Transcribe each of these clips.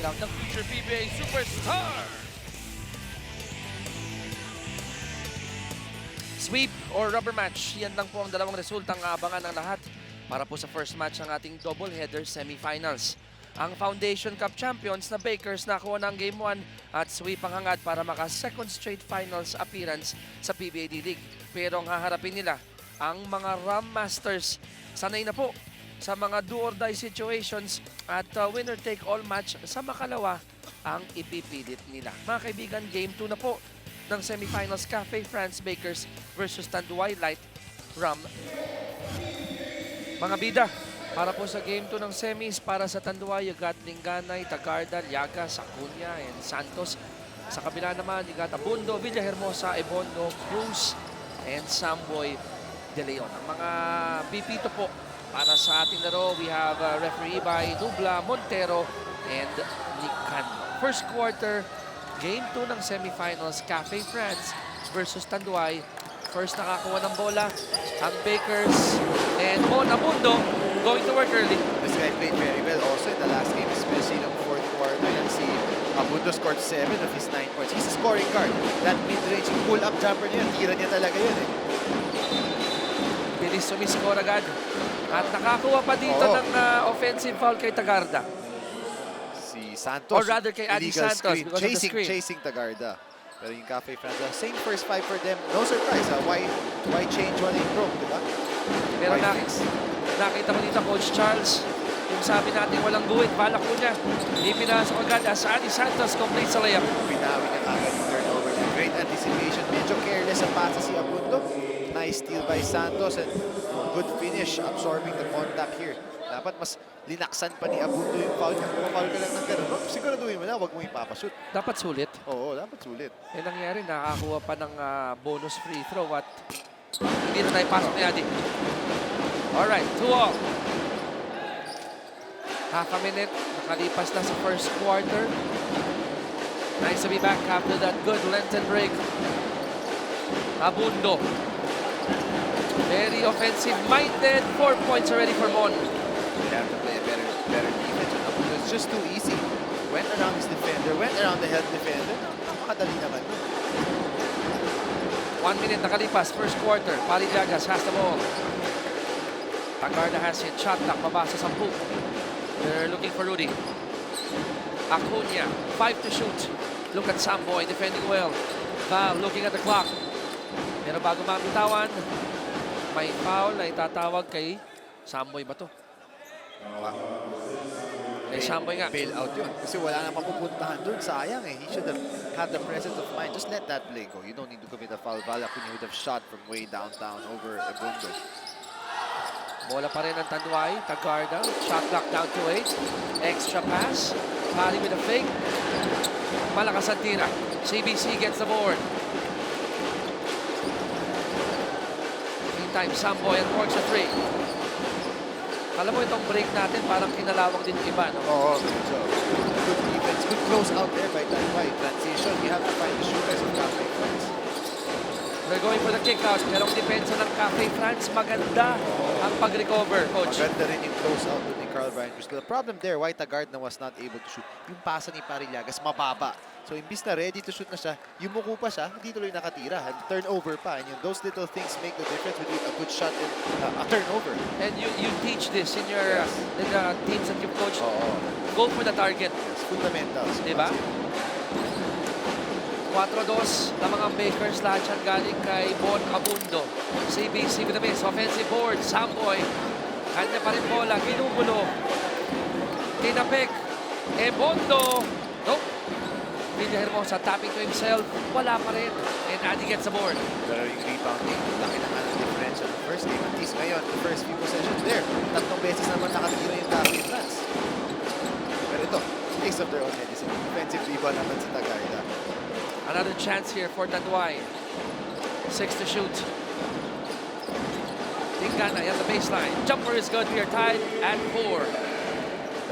lang ng future PBA superstar. Sweep or rubber match, yan lang po ang dalawang resultang aabangan ng lahat para po sa first match ng ating doubleheader semifinals. Ang Foundation Cup champions na Bakers nakuha ng Game 1 at sweep ang hangad para maka second straight finals appearance sa PBA League. Pero ang haharapin nila ang mga Ram Masters. Sanay na po sa mga do-or-die situations at winner-take-all match sa makalawa ang ipipilit nila. Mga kaibigan, Game 2 na po ng semifinals Cafe France Bakers versus Tanduay Light Ram. Mga bida, para po sa Game 2 ng semis, para sa Tanduay, Yagat, Linganay, Tagarda, Llagas, Acuña, and Santos. Sa kabila naman, Yagat, Abundo, Villahermosa, Ebondo, Cruz, and Samboy de Leon. Ang mga BP2 po para sa ating laro, we have referee by Nubla, Montero, and Nican. First quarter, Game 2 ng semifinals, Cafe France versus Tanduay. First nakakuha ng bola, ang Bakers, and Mon Abundo going to work early. This guy played very well also in the last game, especially in the fourth quarter. And see, Abundo scored 7 of his 9 points. He's a scoring guard. That mid-range pull-up jumper niya, tira niya talaga yun eh. Bilis sumiscore agad. At nakakuha pa dito ng offensive foul kay Tagarda. Si Santos, Or rather kay Adi illegal Santos screen. because of the screen. Chasing Tagarda. Pero yung Cafe France, same first 5 for them. No surprise, why change one in broke, diba? Pero nakita ko dito, Coach Charles, yung sabi natin walang guwit, balak ko niya. Hindi pinasok agad as Adi Santos complete sa layup. Pinawi niya agad yung turnover. Great anticipation. Medyo careless ang pasa si Abundo. Nice steal by Santos and good finish absorbing the contact here. Dapat mas linaksan pa ni Abundo yung foul niya. Kung foul ka lang ng ganun, siguraduhin mo na, huwag mo ipapashoot. Dapat sulit. Oo, dapat sulit. Eh nangyari, nakakuha pa ng bonus free throw at hindi na naipasok ni Adi. Alright, 2-all. Half a minute, nakalipas na sa first quarter. Nice to be back after that good Lenten break. Abundo. Very offensive-minded. 4 points already for Mon. They have to play a better defense. Abundo, it's just too easy. Went around his defender, went around the head defender. Napakadali naman. 1 minute nakalipas, first quarter. Pali Llagas has the ball. Tagarda has it. Shot clock, mabasa 10. They're looking for Rudy. Acuña, 5 to shoot. Look at Samboy defending well. Val looking at the clock. Pero bago mabitawan, may foul na itatawag kay Samboy ba to? Kay Samboy nga. Bail out yun. Kasi wala na mapupuntahan doon. Sayang eh. He should have had the presence of mind. Just let that play go. You don't need to commit a foul. Val Acuña would have shot from way downtown over Abundo. Bola pa rin ang Tanduay. Tagarda. Shot clock down to 8. Extra pass. Pali with a fake. Malakas ang tira. CBC gets the board. Meantime, Samboy and works a 3. Alam mo itong break natin parang kinalawang din yung iba, no? Oo, so good defense. Good close out there by Tanduay. Transition. You have to find the shooters of Cafe France. They're going for the kick out. Pero ang depensa ng Cafe France, maganda ang pag-recover, Coach. Maganda rin yung close out ni Carl Brian Cruz. The problem there, why Tagarda was not able to shoot. Yung pasa ni Parillagas, mababa. So, imbis na ready to shoot na siya, yumuko pa siya, hindi tuloy nakatira. And turnover pa. And those little things make the difference between a good shot and a turnover. And you teach this in your in the teams that you've coached. Go for the target. Yes, fundamentals. Diba? 4-2 na mga Bakers, lahat yan galing kay Bon Abundo. CBC with the miss. Offensive board. Samboy. Kanya pa rin bola. Ginugulo. Tinapik. Ebondo. Nope. Villahermosa tapping to himself. Wala pa rin. And Adi gets the board. Pero yung rebounding, laki naman ang differential. The first game, at least ngayon, the first few possessions there, 3 beses naman nakatira yung Cafe France. Pero ito, taste of their own medicine. Defensive rebound naman sa Tagarda. Another chance here for Tanduay. 6 to shoot. Linganay at the baseline. Jumper is good. We are tied at 4.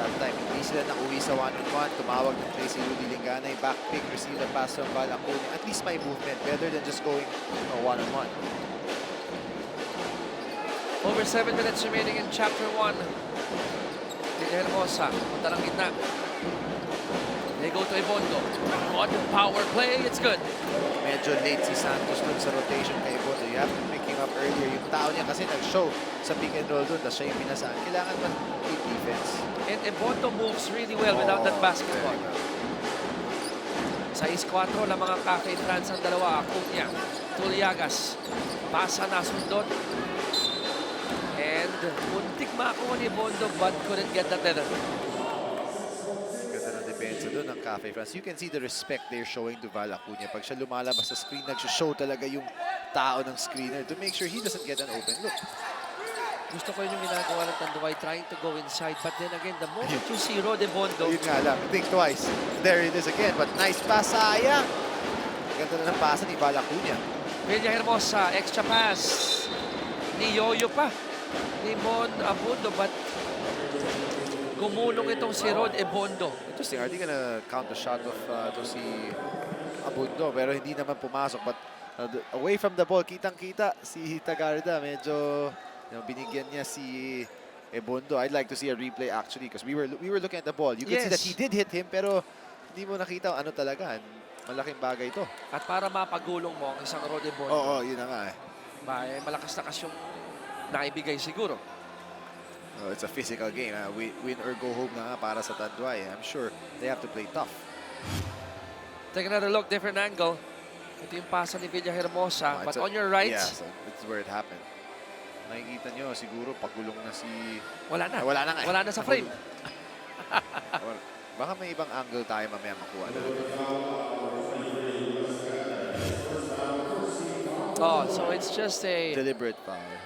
That time, hindi sila nakuwi sa one-on-one. Tumawag ng play si Rudy Linganay. Back pick, receive the pass from Val Acuña. At least may movement. Better than just going one-on-one. Over 7 minutes remaining in Chapter 1. Villahermosa. Punta ng gitna. to Ibondo. On power play, it's good. Medyo late si Santos dun sa rotation kay Ibondo. You have to pick him up earlier. Yung tao niya kasi nag-show sa pick and roll dun. Tapos siya yung pinasaan. Kailangan man keep defense. And Ibondo moves really well without that basketball. 6-4 lang mga Cafe France ang dalawa. Acuna, Tuliagas. Pasa na sundot. And muntik makuha ni Ibondo but couldn't get that leather. Ganda ng depensa doon ng Cafe France. You can see the respect they're showing to Val Acuna. Pag siya lumalabas sa screen, nag-show talaga yung tao ng screener to make sure he doesn't get an open look. Gusto ko yun yung ginagawa ng Tanduay, trying to go inside. But then again, the moment you see Rod Ibondo, Yun nga lang, think twice. There it is again, but nice pass, sayang. Ganda na ng pasa ni Val Acuna. Villahermosa, extra pass. Ni Yoyo pa. Ni Mon Abundo, but gumulong itong si Rod Ibondo. Interesting, are they gonna count the shot of to si Abundo? Pero hindi naman pumasok. But away from the ball, kitang-kita si Tagarda. Medyo binigyan niya si Ibondo. I'd like to see a replay actually because we were looking at the ball. You can see that he did hit him pero hindi mo nakita ano talaga. Malaking bagay ito. At para mapagulong mo ang isang Rod Ibondo. Oo, yun na nga Malakas yung naibigay siguro. It's a physical game. Win or go home na nga para sa Tanduay. I'm sure they have to play tough. Take another look, different angle. Ito yung pasa ni Villahermosa. But on your right, yeah, so it's where it happened. Makikita nyo, siguro pagulong na si... wala na. Wala na nga. Wala na sa frame. Baka may ibang angle tayo mamaya makuha na. Oh, so it's just a... Deliberate foul.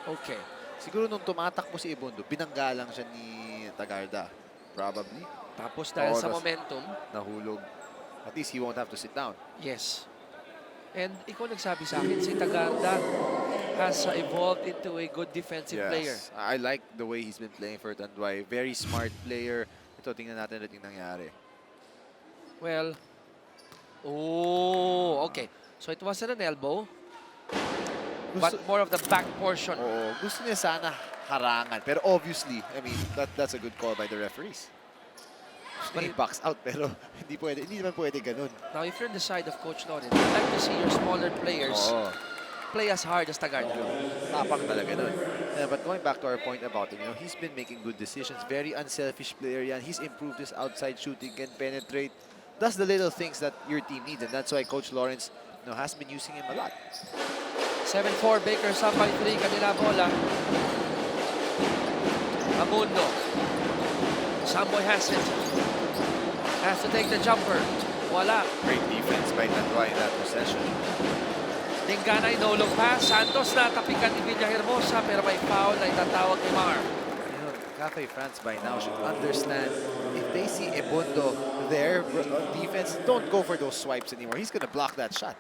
Okay. Siguro nung tumatakbo si Ibondo, binangga lang siya ni Tagarda. Probably. Tapos dahil sa momentum, nahulog. At least he won't have to sit down. yes. And ikaw nagsabi sa akin, si Tagarda has evolved into a good defensive player. I like the way he's been playing for Tanduay. Very smart player. Ito, tingnan natin ulit yung nangyari. Well, okay. So it wasn't an elbow, but more of the back portion. Oo, gusto niya sana harangan. Pero obviously, I mean, that's a good call by the referees. But he backs out, pero hindi naman pwede ganun. Now, if you're on the side of Coach Loren, I'd like to see your smaller players play as hard as Tagarda. Tapak talaga nun. Yeah, but going back to our point about him, he's been making good decisions. Very unselfish player yan. He's improved his outside shooting, can penetrate. That's the little things that your team needs, and that's why Coach Lawrence has been using him a lot. 7-4, Bakers up by 3. Kanila bola. Abundo. Samboy has it. Has to take the jumper. Wala. Great defense by Tanduay in that possession. Dinganay, no look pass. Santos natapikan ni Villahermosa pero may foul na itatawag ni Mar. Cafe France by now should understand if they see Ibondo there on defense, don't go for those swipes anymore. He's gonna block that shot.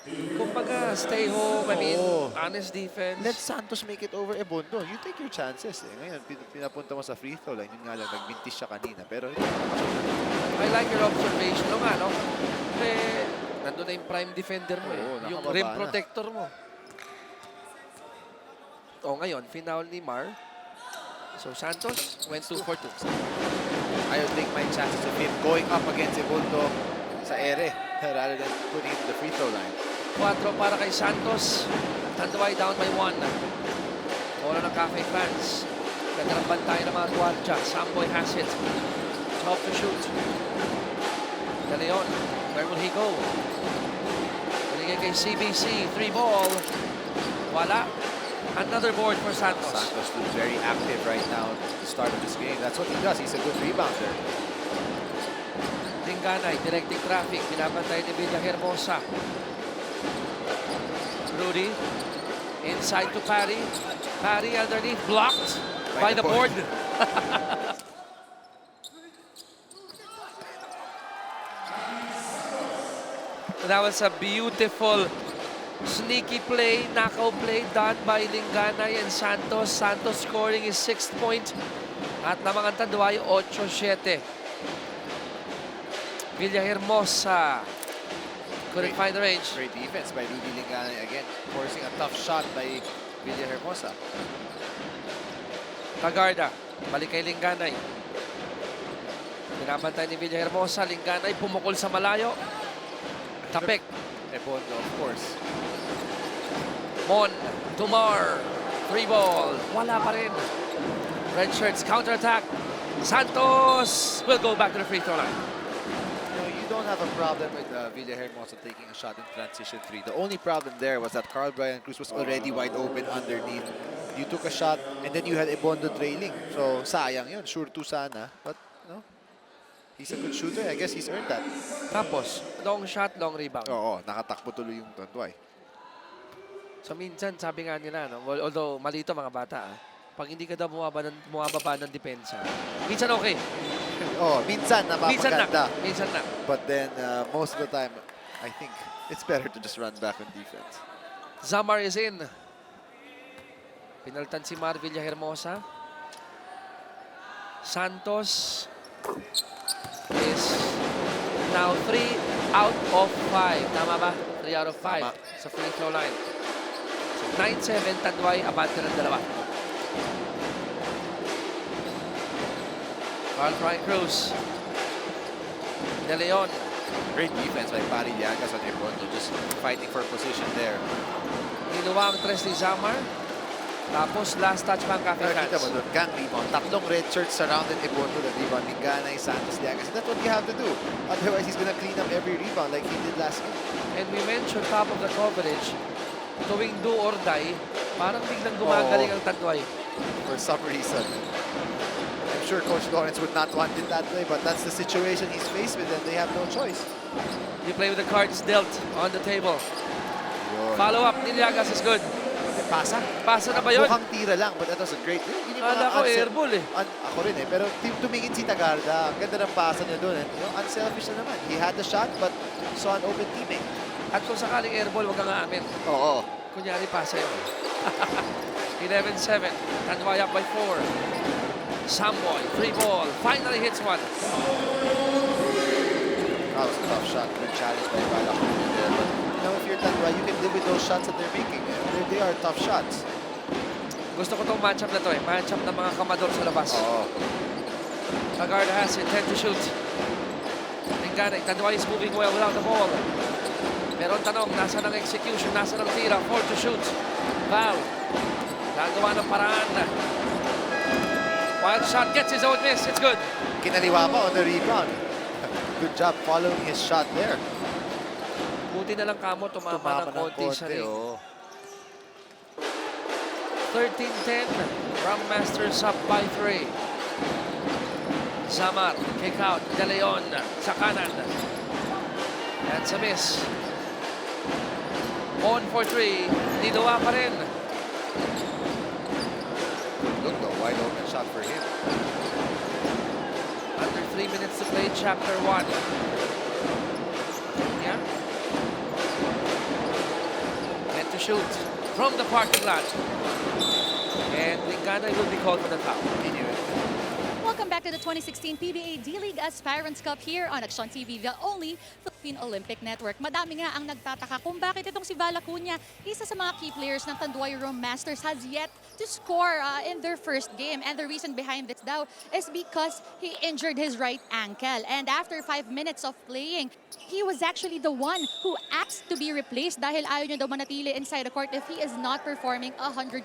Kumbaga, stay home. I mean, honest defense. Let Santos make it over Ibondo. You take your chances. Ngayon, pinapunta mo sa free throw line. Yun nga lang, nagbintis siya kanina. Pero I like your observation. No nga, no? Kasi, nandun na yung prime defender mo yung rim protector mo. Ngayon, final ni Mar. So, Santos went 2 for 2. I'll take my chances of him going up against Ibondo sa ere rather than putting him in the free throw line. 4 para kay Santos. Tanduay down by 1. Bola ng Cafe France. Ganda ng bantay ng mga guardia. Samboy has it. 12 to shoot. De Leon, where will he go? Binigay kay CBC. 3 ball. Wala. Another board for Santos. Santos looks very active right now at the start of this game. That's what he does. He's a good rebounder. Dinganay, directing traffic. Binabantay ni Villahermosa. Rudy. Inside to Parry. Parry underneath. Blocked by the board. That was a beautiful sneaky play, knockout play done by Linganay and Santos. Santos scoring his 6th point. At namang ang Tanduay, 8-7. Villahermosa couldn't find the range. Great defense by Rudy Linganay again, forcing a tough shot by Villahermosa. Tagarda, balik kay Linganay. Pinapantay ni Villahermosa. Linggan ay pumukol sa malayo. Tapek. Ebondo, of course. Mon. Tumar. 3 ball. Wala pa rin. Red shirts counter-attack. Santos will go back to the free throw line. You don't have a problem with Villahermosa taking a shot in transition 3. The only problem there was that Carl Brian Cruz was already wide open underneath. You took a shot and then you had Ebondo trailing. So sayang yun. Sure to sana. But he's a good shooter. I guess he's earned that. Tapos, long shot, long rebound. Oo, nakatakbo tuloy yung Tanduay. So minsan, sabi nga nila, no? Although malito mga bata, pag hindi ka daw bumababa ng depensa, minsan okay. Minsan napapaganda. Minsan na. But then most of the time, I think it's better to just run back on defense. Zamar is in. Pinaltan si Mar Villahermosa. Santos is now 3 out of 5. Tama ba? 3 out of 5 Tama. sa free throw line. So 9-7, Tanduay, abante ng dalawa. Carl Brian Cruz. De Leon. Great defense by Pari Llagas on Ebondo, just fighting for position there. Niluwa ang tres ni Zamar. Tapos last touch pa ang Cafe Kita Franz. mo doon, gang rebound. Tatlong red shirts surrounded Ebondo. The rebound, Minganay, Santos, Llagas. That's what you have to do. Otherwise, he's gonna clean up every rebound like he did last game. And we mentioned top of the coverage, tuwing do or die, parang biglang gumagaling ang Tanduay. For some reason. I'm sure Coach Lawrence would not want it that way, but that's the situation he's faced with and they have no choice. You play with the cards dealt on the table. Yun. Follow up, Niliagas is good. Pasa? Pasa na ba yun? Mukhang tira lang, but that was a great... Kala ko airball eh. Ako rin eh, pero tumingin si Tagarda. Ang ganda ng pasa niya doon. Unselfish na naman. He had the shot, but saw an open teammate. At kung sakaling airball, wag kang aamin. Oo. Kunyari, pasa yun. 11-7. Tanduay up by 4. Samboy, free ball. Finally hits one. That was a tough shot. Good challenge by Balak there. But if you're Tanduay, you can live with those shots that they're making. They are tough shots. Gusto ko tong matchup na to eh. Matchup ng mga kamador sa labas. Oo. Tagarda has intent to shoot. Lingganay, Tanduay is moving well without the ball. Pero ang tanong, nasa ng execution, nasa ng tira, 4 to shoot. Val, gagawa ng paraan. Wild shot, gets his own miss, it's good. Kinaliwa pa on the rebound. Good job following his shot there. Buti na lang kamo, tumama ng konti sa ring. Oo. 13-10, Ram Masters up by 3. Zamar, kick out, De Leon sa kanan. And sa miss. On for 3, Nidoa pa rin. Look, though, wide open shot for him. Under 3 minutes to play, chapter 1. Yeah. And to shoot from the parking lot. And Lingganay will be called for the foul. Welcome back to the 2016 PBA D-League Aspirants Cup here on Action TV, the only Philippine Olympic Network. Madami nga ang nagtataka kung bakit itong si Val Acuña, isa sa mga key players ng Tanduay Rom Masters, has yet to score in their first game. And the reason behind this daw is because he injured his right ankle. And after 5 minutes of playing, he was actually the one who asked to be replaced dahil ayaw niya daw manatili inside the court if he is not performing 100%.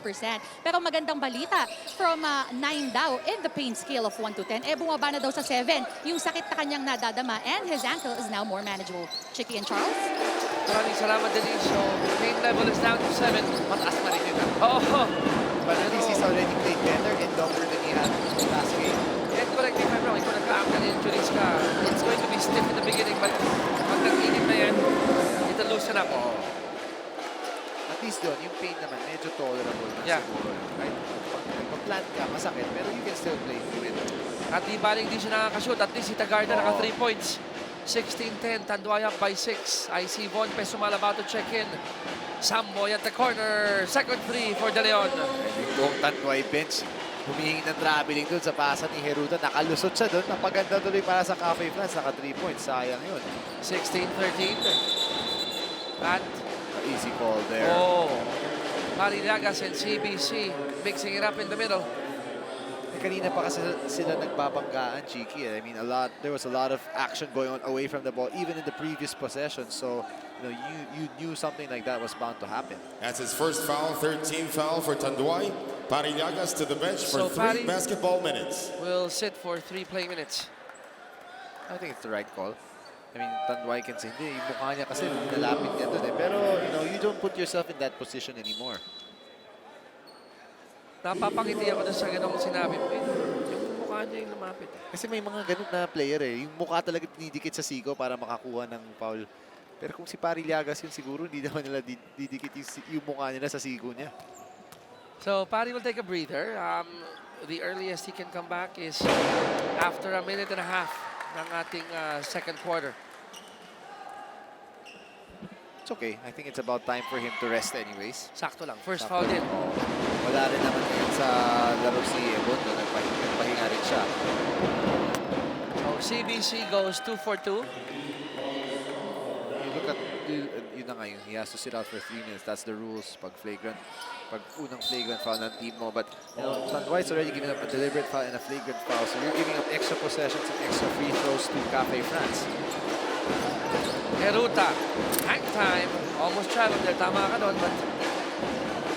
Pero magandang balita, from 9 daw in the pain scale of 1 to 10, bumaba na daw sa 7 yung sakit na kanyang nadadama and his ankle is now more manageable. Chicky and Charles? Maraming salamat, Denise. So, pain level is down to 7. Mataas na rin yun. Oh, But at least he's already played better and longer than he had last game. and correct me if I'm wrong, kung nagka-ankle injuries ka, it's going to be stiff in the beginning, but pag nag-init na yan, it'll loosen up. At least doon, yung pain naman, medyo tolerable na Yeah. siguro. Right? Pag nagpa-plant ka, masakit, pero you can still play through it. At di baling di siya nakakashoot, at least si Tagarda naka 3 points. 16-10, Tanduay up by 6. I see Von Pesumal about to check in. Samboy at the corner. Second free for De Leon. And yung buong Tanduay bench, humihingi ng traveling doon sa pasa ni Heruta. Nakalusot siya doon. Napaganda tuloy para sa Cafe France. Naka 3 points. Sayang yun. 16-13. At, Easy call there. oh, Marillagas and CBC mixing it up in the middle. Kanina pa kasi sila nagbabanggaan, Cheeky. I mean, there was a lot of action going on away from the ball, even in the previous possession. So, you knew something like that was bound to happen. That's his first foul, 13th foul for Tanduay. Parillagas to the bench for So, 3 Pari basketball minutes. will sit for 3 play minutes. I think it's the right call. I mean, Tanduay can say, hindi, yung mukha niya kasi nalapit niya dun eh. Pero, you don't put yourself in that position anymore. Napapangiti ako doon sa ganong sinabi mo. Yung mukha niya yung lumapit. Kasi may mga ganun na player eh. Yung mukha talaga dinidikit sa siko para makakuha ng foul. Pero kung si Parillagas yun, siguro hindi naman nila didikit yung mukha nila sa siko niya. So, Pari will take a breather. The earliest he can come back is after a minute and a half ng ating second quarter. It's okay. I think it's about time for him to rest anyways. Sakto lang. First Sakto. foul din. Wala rin naman ngayon sa laro si Ebon. Nagpahinga rin siya. So, CBC goes 2 for 2. You look at, yun na nga yun. He has to sit out for 3 minutes. That's the rules pag unang flagrant foul ng team mo. But, Tanduay's already given up a deliberate foul and a flagrant foul. So you're giving up extra possessions and extra free throws to Cafe France. Heruta. Hang time. Almost traveled there. Tama ka doon, but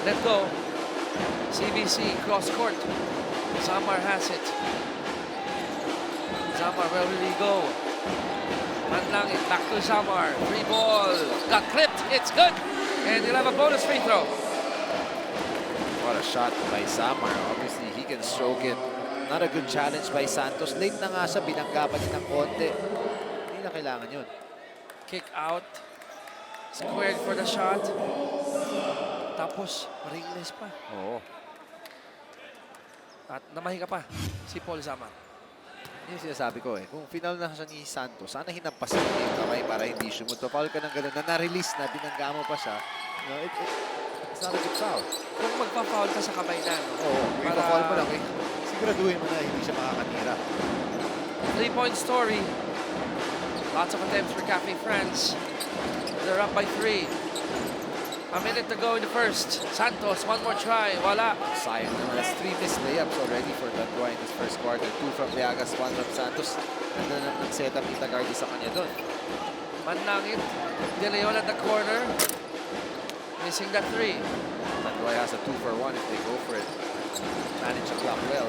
let go. CBC cross court. Samar has it. Samar, where will he go? Manlangit, back to Samar. Free ball. Got clipped. It's good. And he'll have a bonus free throw. What a shot by Samar. Obviously, he can stroke it. Not a good challenge by Santos. Late na nga siya. Binangga pa niya ng konti. Hindi na kailangan yun. Kick out. Squared for the shot. Tapos, ringless pa. Oo. At namahinga pa si Paul Samar. Yun yung sinasabi ko eh. Kung final na siya ni Santos, sana hinampasin niya yung kamay para hindi sumuto. Foul ka ng gano'n na na-release na, binangga mo pa siya. It's not a good foul. Kung magpa-foul ka sa kamay na, no? Oo, kung ipa-foul mo lang eh. Siguraduhin mo na hindi siya makakatira. 3-point story. Lots of attempts for Cafe France. They're up by 3. A minute to go in the first. Santos, one more try. Wala. Sayang naman. That's 3 missed layups already for Tanduay in this first quarter. 2 from Liagas, 1 from Santos. And then nag-set up ni Tagardi sa kanya doon. Manlangit. De Leon at the corner. Missing that 3. Tanduay has a 2 for 1 if they go for it. Manage the clock well.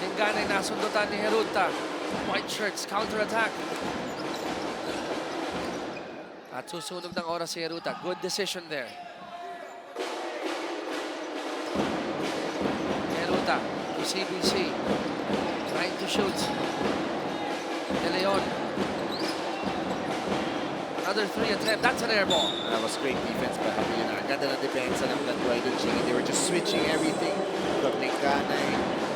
Tinganay nasundutan ni Heruta. White shirts, counter-attack. At susunog ng oras si Heruta. Good decision there. Heruta to CBC. Trying to shoot. De Leon. Another 3 attempt. That's an air ball. That was great defense by Javier. Ganda ng depensa ng Tanduay doon, Chigi. They were just switching everything from Linganay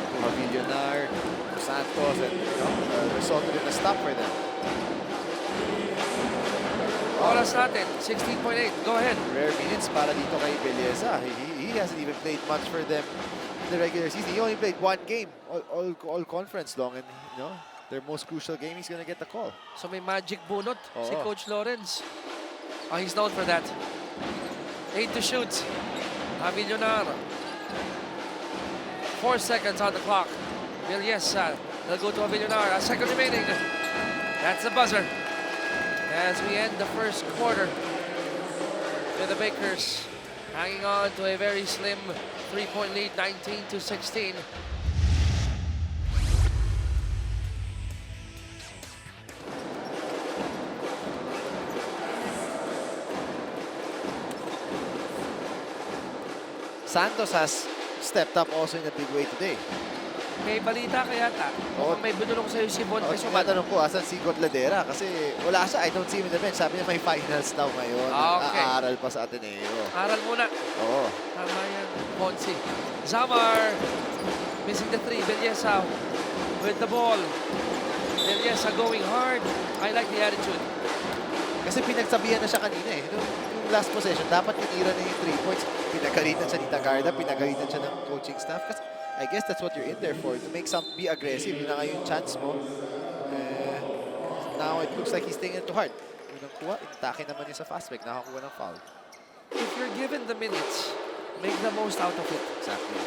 to Javier to Santos, and resulted in a stop for them. Oras natin, 16.8. Go ahead. Rare minutes para dito kay Belleza. He hasn't even played much for them in the regular season. He only played 1 game, all conference long, and their most crucial game, he's gonna get the call. So may magic bunot si Oo. Coach Lawrence. Oh, he's known for that. 8 to shoot. Avillonar. 4 seconds on the clock. Villesa. They'll go to Avillonar. A second remaining. That's the buzzer. As we end the first quarter with the Bakers hanging on to a very slim 3-point lead, 19-16. Santos has stepped up also in a big way today. May balita kaya ta? Oo. May binulong sa'yo si Bon Okay, matanong ko, asan si Gotladera? Kasi wala siya, I don't see him in the bench. Sabi niya may finals daw ngayon. Okay. Aaral pa sa Ateneo. Aral muna. Oo. Tama yan. Ponzi. Zamar. Missing the 3. Villesa with the ball. Villesa going hard. I like the attitude. Kasi pinagsabihan na siya kanina eh. Yung last possession, dapat tinira na yung 3 points. Pinagalitan siya ni Tagarda, pinagalitan siya ng coaching staff. Kasi I guess that's what you're in there for, to make be aggressive. Yun na nga yung chance mo. Now it looks like he's taking it to heart. Yun ang kuha, intake naman niya sa fast break, nakakuha ng foul. If you're given the minutes, make the most out of it. Exactly.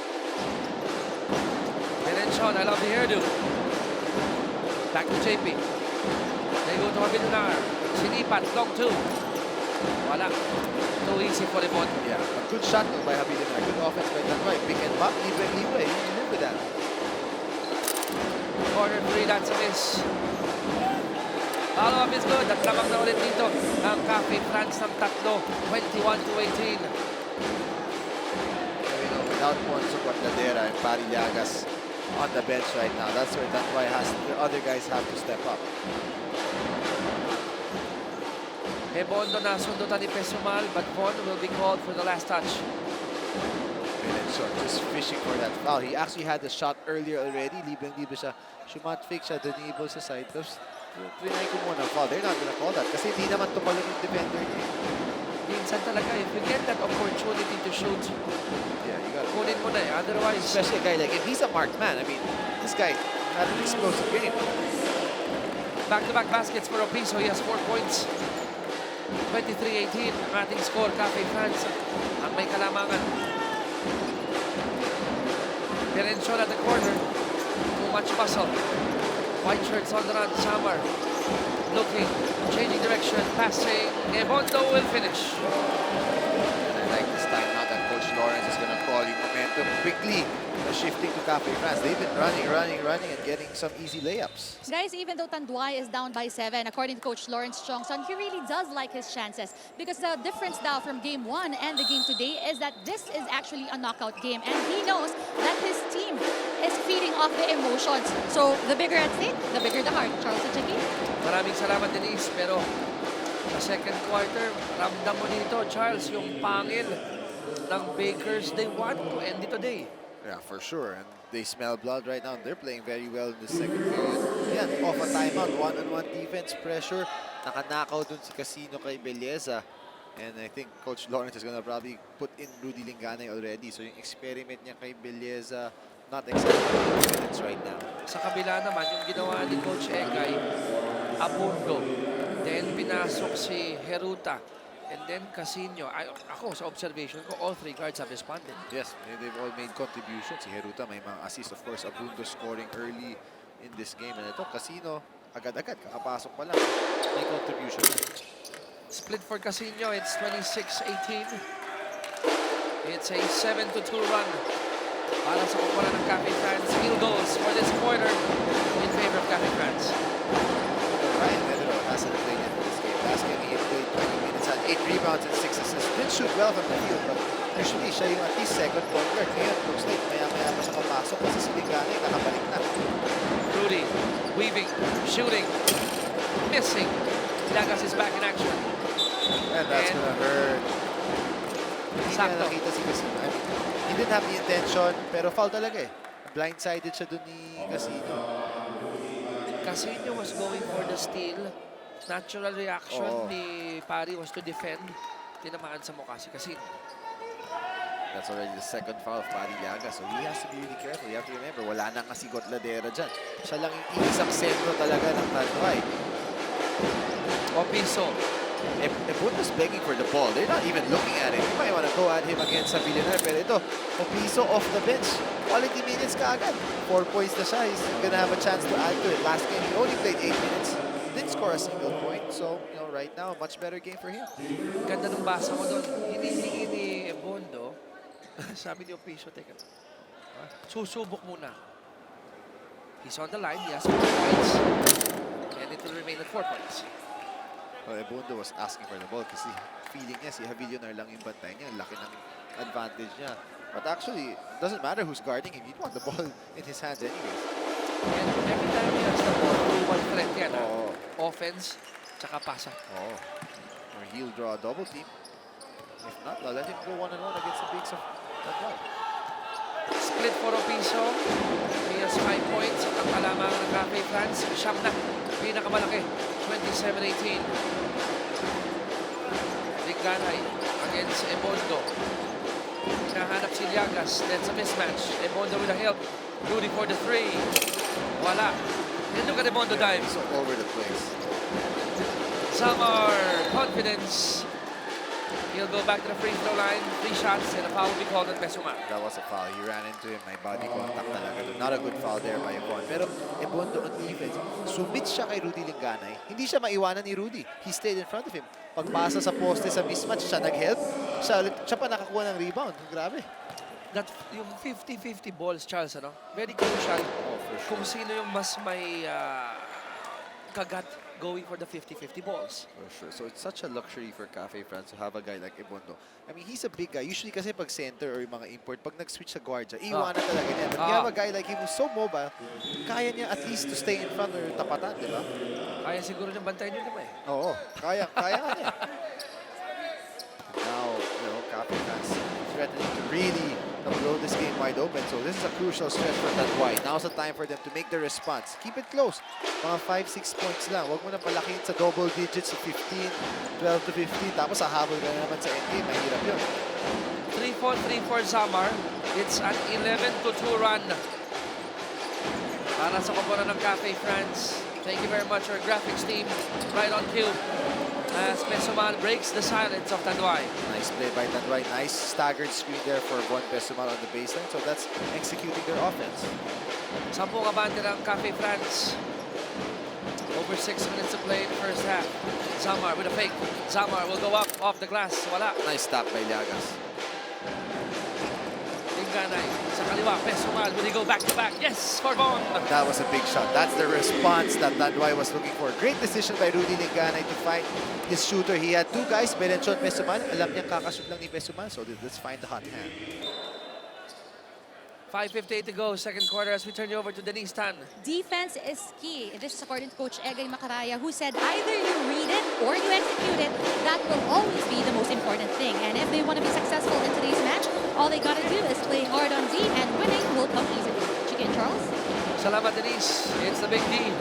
Dimension, I love the hairdo. Back to JP. They go to Abilunar. Sinipat, long two. Wala. Too easy for the ball. Yeah, a good shot though by Habilinar. Good offense by Tanduay. Pick and pop, libre. You live with that. Corner 3, that's a miss. Follow-up is good. At lamang na ulit dito ang Cafe France ng tatlo. 21-18. Without Ponzo Cortadera and Parillagas on the bench right now, that's where Tanduay the other guys have to step up. Ebondo na sundutan ni Pesumal, but Von will be called for the last touch. Short, just fishing for that foul. He actually had the shot earlier already. Libre siya. Shumat fake siya. Dunibol sa side. Tapos, trinay ko muna foul. They're not gonna call that. Kasi hindi naman tumalon yung defender niya. Minsan talaga, if you get that opportunity to shoot, Yeah, you gotta kunin mo na eh. Otherwise, especially a guy like him. He's a marked man. I mean, this guy had an explosive game. back-to-back baskets for Opiso. He has 4 points. 23-18 ang ating score. Cafe France ang may kalamangan. Diretso at the corner. Too much muscle. White shirts on the run. Samar looking, changing direction, passing. Ebondo will finish. And I like this time now that Coach Lawrence is going to call you momentum quickly. Shifting to Cafe France. They've been running and getting some easy layups. Guys, even though Tanduay is down by 7, according to Coach Lawrence Chongson, he really does like his chances because the difference now from game 1 and the game today is that this is actually a knockout game and he knows that his team is feeding off the emotions. So the bigger at stake, the bigger the heart. Charles at Jackie. Maraming salamat, Denise. Pero sa second quarter, ramdam mo dito, Charles, yung pangil ng Bakers. They want to end it today. Yeah, for sure. And they smell blood right now. They're playing very well in the second period. Yeah, off a timeout, one-on-one defense pressure. Nakanakaw dun si Casino kay Belleza. And I think Coach Lawrence is gonna probably put in Rudy Linganay already. So yung experiment niya kay Belleza, not acceptable minutes right now. Sa kabila naman, yung ginawa ni Coach Egay, Abundo. Then pinasok si Heruta. And then Casino. Ako, sa observation ko, all 3 guards have responded. Yes, they've all made contributions. Si Heruta may mga assist. Of course, Abundo scoring early in this game. And ito, Casino, agad-agad, kakapasok pa lang. May contribution na. Split for Casino, it's 26-18. It's a 7-2 run para sa kumpara ng Cafe France. Field goals for this quarter in favor of Cafe France. Ryan Medero hasn't played in this game. Last game, he played 20 minutes, had 8 rebounds and 6 assists. Didn't shoot well from the field, but usually siya yung at least second point guard. Ngayon, looks like maya-maya pa siya kapasok kasi si Linganay nakabalik na. Rudy, weaving, shooting, missing. Lagas is back in action. And that's gonna hurt. Hindi Sakto. niya nakita si Casino. I mean, he didn't have the intention, pero foul talaga eh. Blindsided siya dun ni Casino. Casino was going for the steal. Natural reaction Oo. ni Pari was to defend. Tinamaan sa mukha si Casino. That's already the second foul of Parillaga, so he has to be really careful. You have to remember, wala nang si Gotladera dyan. Siya lang yung isang sentro talaga ng Tanduay. Opiso. Ebundo's begging for the ball. They're not even looking at him. You might want to go at him against Villanueva, pero ito, Opiso off the bench. Quality minutes kaagad. 4 points na siya. He's gonna have a chance to add to it. Last game, he only played 8 minutes. Didn't score a single point. So, you know, right now, much better game for him. Ganda ng basa mo doon. Hinihingi ni Bondo. Sabi ni Opiso, teka. Susubok muna. He's on the line. He has 4 points. And it will remain at 4 points. Well, Ebundo was asking for the ball kasi feeling niya si Javillonar lang yung bantay niya. Laki ng advantage niya. But actually, it doesn't matter who's guarding him. You'd want the ball in his hands anyways. And every time he has the ball, one threat yan. Oo. Offense, tsaka pasa. Oh. Or he'll draw a double team. If not, let him go one-on-one against the bigs of Tanduay. Split for Opiso. He has 5 points. Ang kalamang ng Cafe France, siyam na. Pinakamalaki. 27-18. Linganay against Ebondo. Hinahanap si Llagas. That's a mismatch. Ebondo with a help. Rudy for the 3. Wala. And look at Ebondo dive. So over the place. Samar, confidence. He'll go back to the free throw line. 3 shots and a foul will be called on Pesuma. That was a foul. He ran into him. May body contact talaga doon. Not a good foul there by Juan. Pero Ebondo on defense, sumit siya kay Rudy Linganay. Hindi siya maiwanan ni Rudy. He stayed in front of him. Pagpasa sa poste sa mismatch, siya nag-help. Siya pa nakakuha ng rebound. Grabe. That yung 50-50 balls, Charles, ano? Very crucial. For sure. Kung sino yung mas may kagat going for the 50-50 balls. For sure. So it's such a luxury for Cafe France to have a guy like Ebondo. I mean, he's a big guy. Usually kasi pag center or yung mga import, pag nag-switch sa guard siya, iwanan talaga niya. But you have a guy like him who's so mobile, kaya niya at least to stay in front or tapatan, di ba? Kaya siguro niyang bantayan yung lima eh. Oo. Kaya nga niya. Now, Cafe France threatening to really blow this game wide open. So this is a crucial stretch for Tanduay. Now's the time for them to make the response. Keep it close. Mga 5-6 points lang. Huwag mo na palakihin sa double digits, 15, 12 to 15. Tapos hahabol ka na naman sa endgame. Mahirap yun. 3-4 Zamar. It's an 11-2 run. Para sa koponan ng Cafe France. Thank you very much, our graphics team. Right on cue. As Pesuman breaks the silence of Tanduay. Nice play by Tanduay. Nice staggered screen there for Juan Pesuman on the baseline. So that's executing their offense. 10 kabante ng Cafe France. Over 6 minutes to play in the first half. Zamar with a fake. Zamar will go up off the glass. Wala. Nice stop by Llagas. Linganay sa kaliwa. Pesuman, will he go back to back? Yes, for Von. That was a big shot. That's the response that Tanduay was looking for. Great decision by Rudy Linganay to find his shooter. He had 2 guys, Belenchon, Pesuman. Alam niyang kakashoot lang ni Pesuman, so let's find the hot hand. 5:58 to go, second quarter, as we turn you over to Denise Tan. Defense is key. This is according to Coach Egay Macaraya, who said either you read it or you execute it. That will always be the most important thing. And if they want to be successful in today's match, all they got to do is play hard on D, and winning will come easily. Chicken Charles? Salamat, Denise. It's the big D.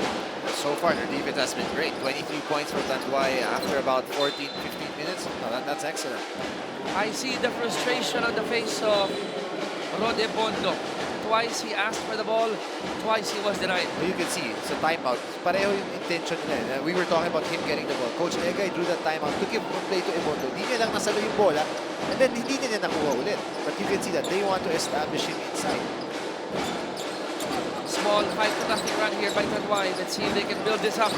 So far, their defense has been great. 23 points for Tanduay after about 14, 15 minutes. No, that's excellent. I see the frustration on the face of Rode Bondo. Twice he asked for the ball, twice he was denied. You can see, it's a timeout. Pareho yung intention nila. We were talking about him getting the ball. Coach Egay drew that timeout to give one play to Ebondo. Hindi niya lang nasalo yung bola, and then hindi niya nakuha ulit. But you can see that they want to establish him inside. Small 5-0 run here by Tanduay. Let's see if they can build this up.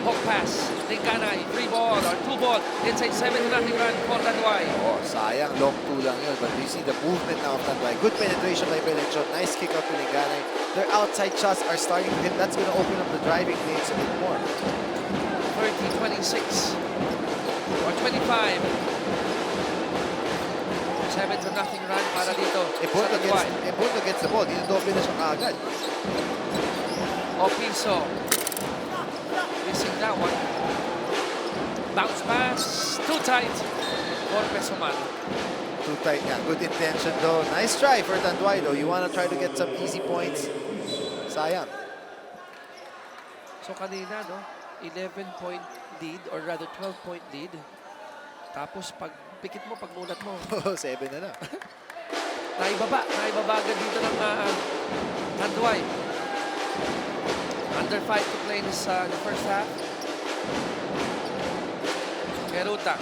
Hook pass. Linganay, 3 ball or 2 ball. It's a 7-0 run for Tanduay. Oh, sayang. Long 2 lang yun. But you see the movement now of Tanduay. Good penetration by Belenchon. Nice kick out to Linganay. Their outside shots are starting to hit. That's going to open up the driving lanes a bit more. 30-26 or 25. 7-0 run para dito sa Tanduay. Ebondo gets the ball. Dinodoble na siya kaagad. Opiso. Missing that one. Bounce pass. Too tight for Pesuman. Too tight nga. Good intention though. Nice try for Tanduay though. You want to try to get some easy points. Sayang. So kanina, no? 11-point lead or rather 12-point lead. Tapos pag pikit mo, pag nulat mo. 7 na. Naibaba agad dito ng Tanduay. Under 5 to play in the first half. Keruta.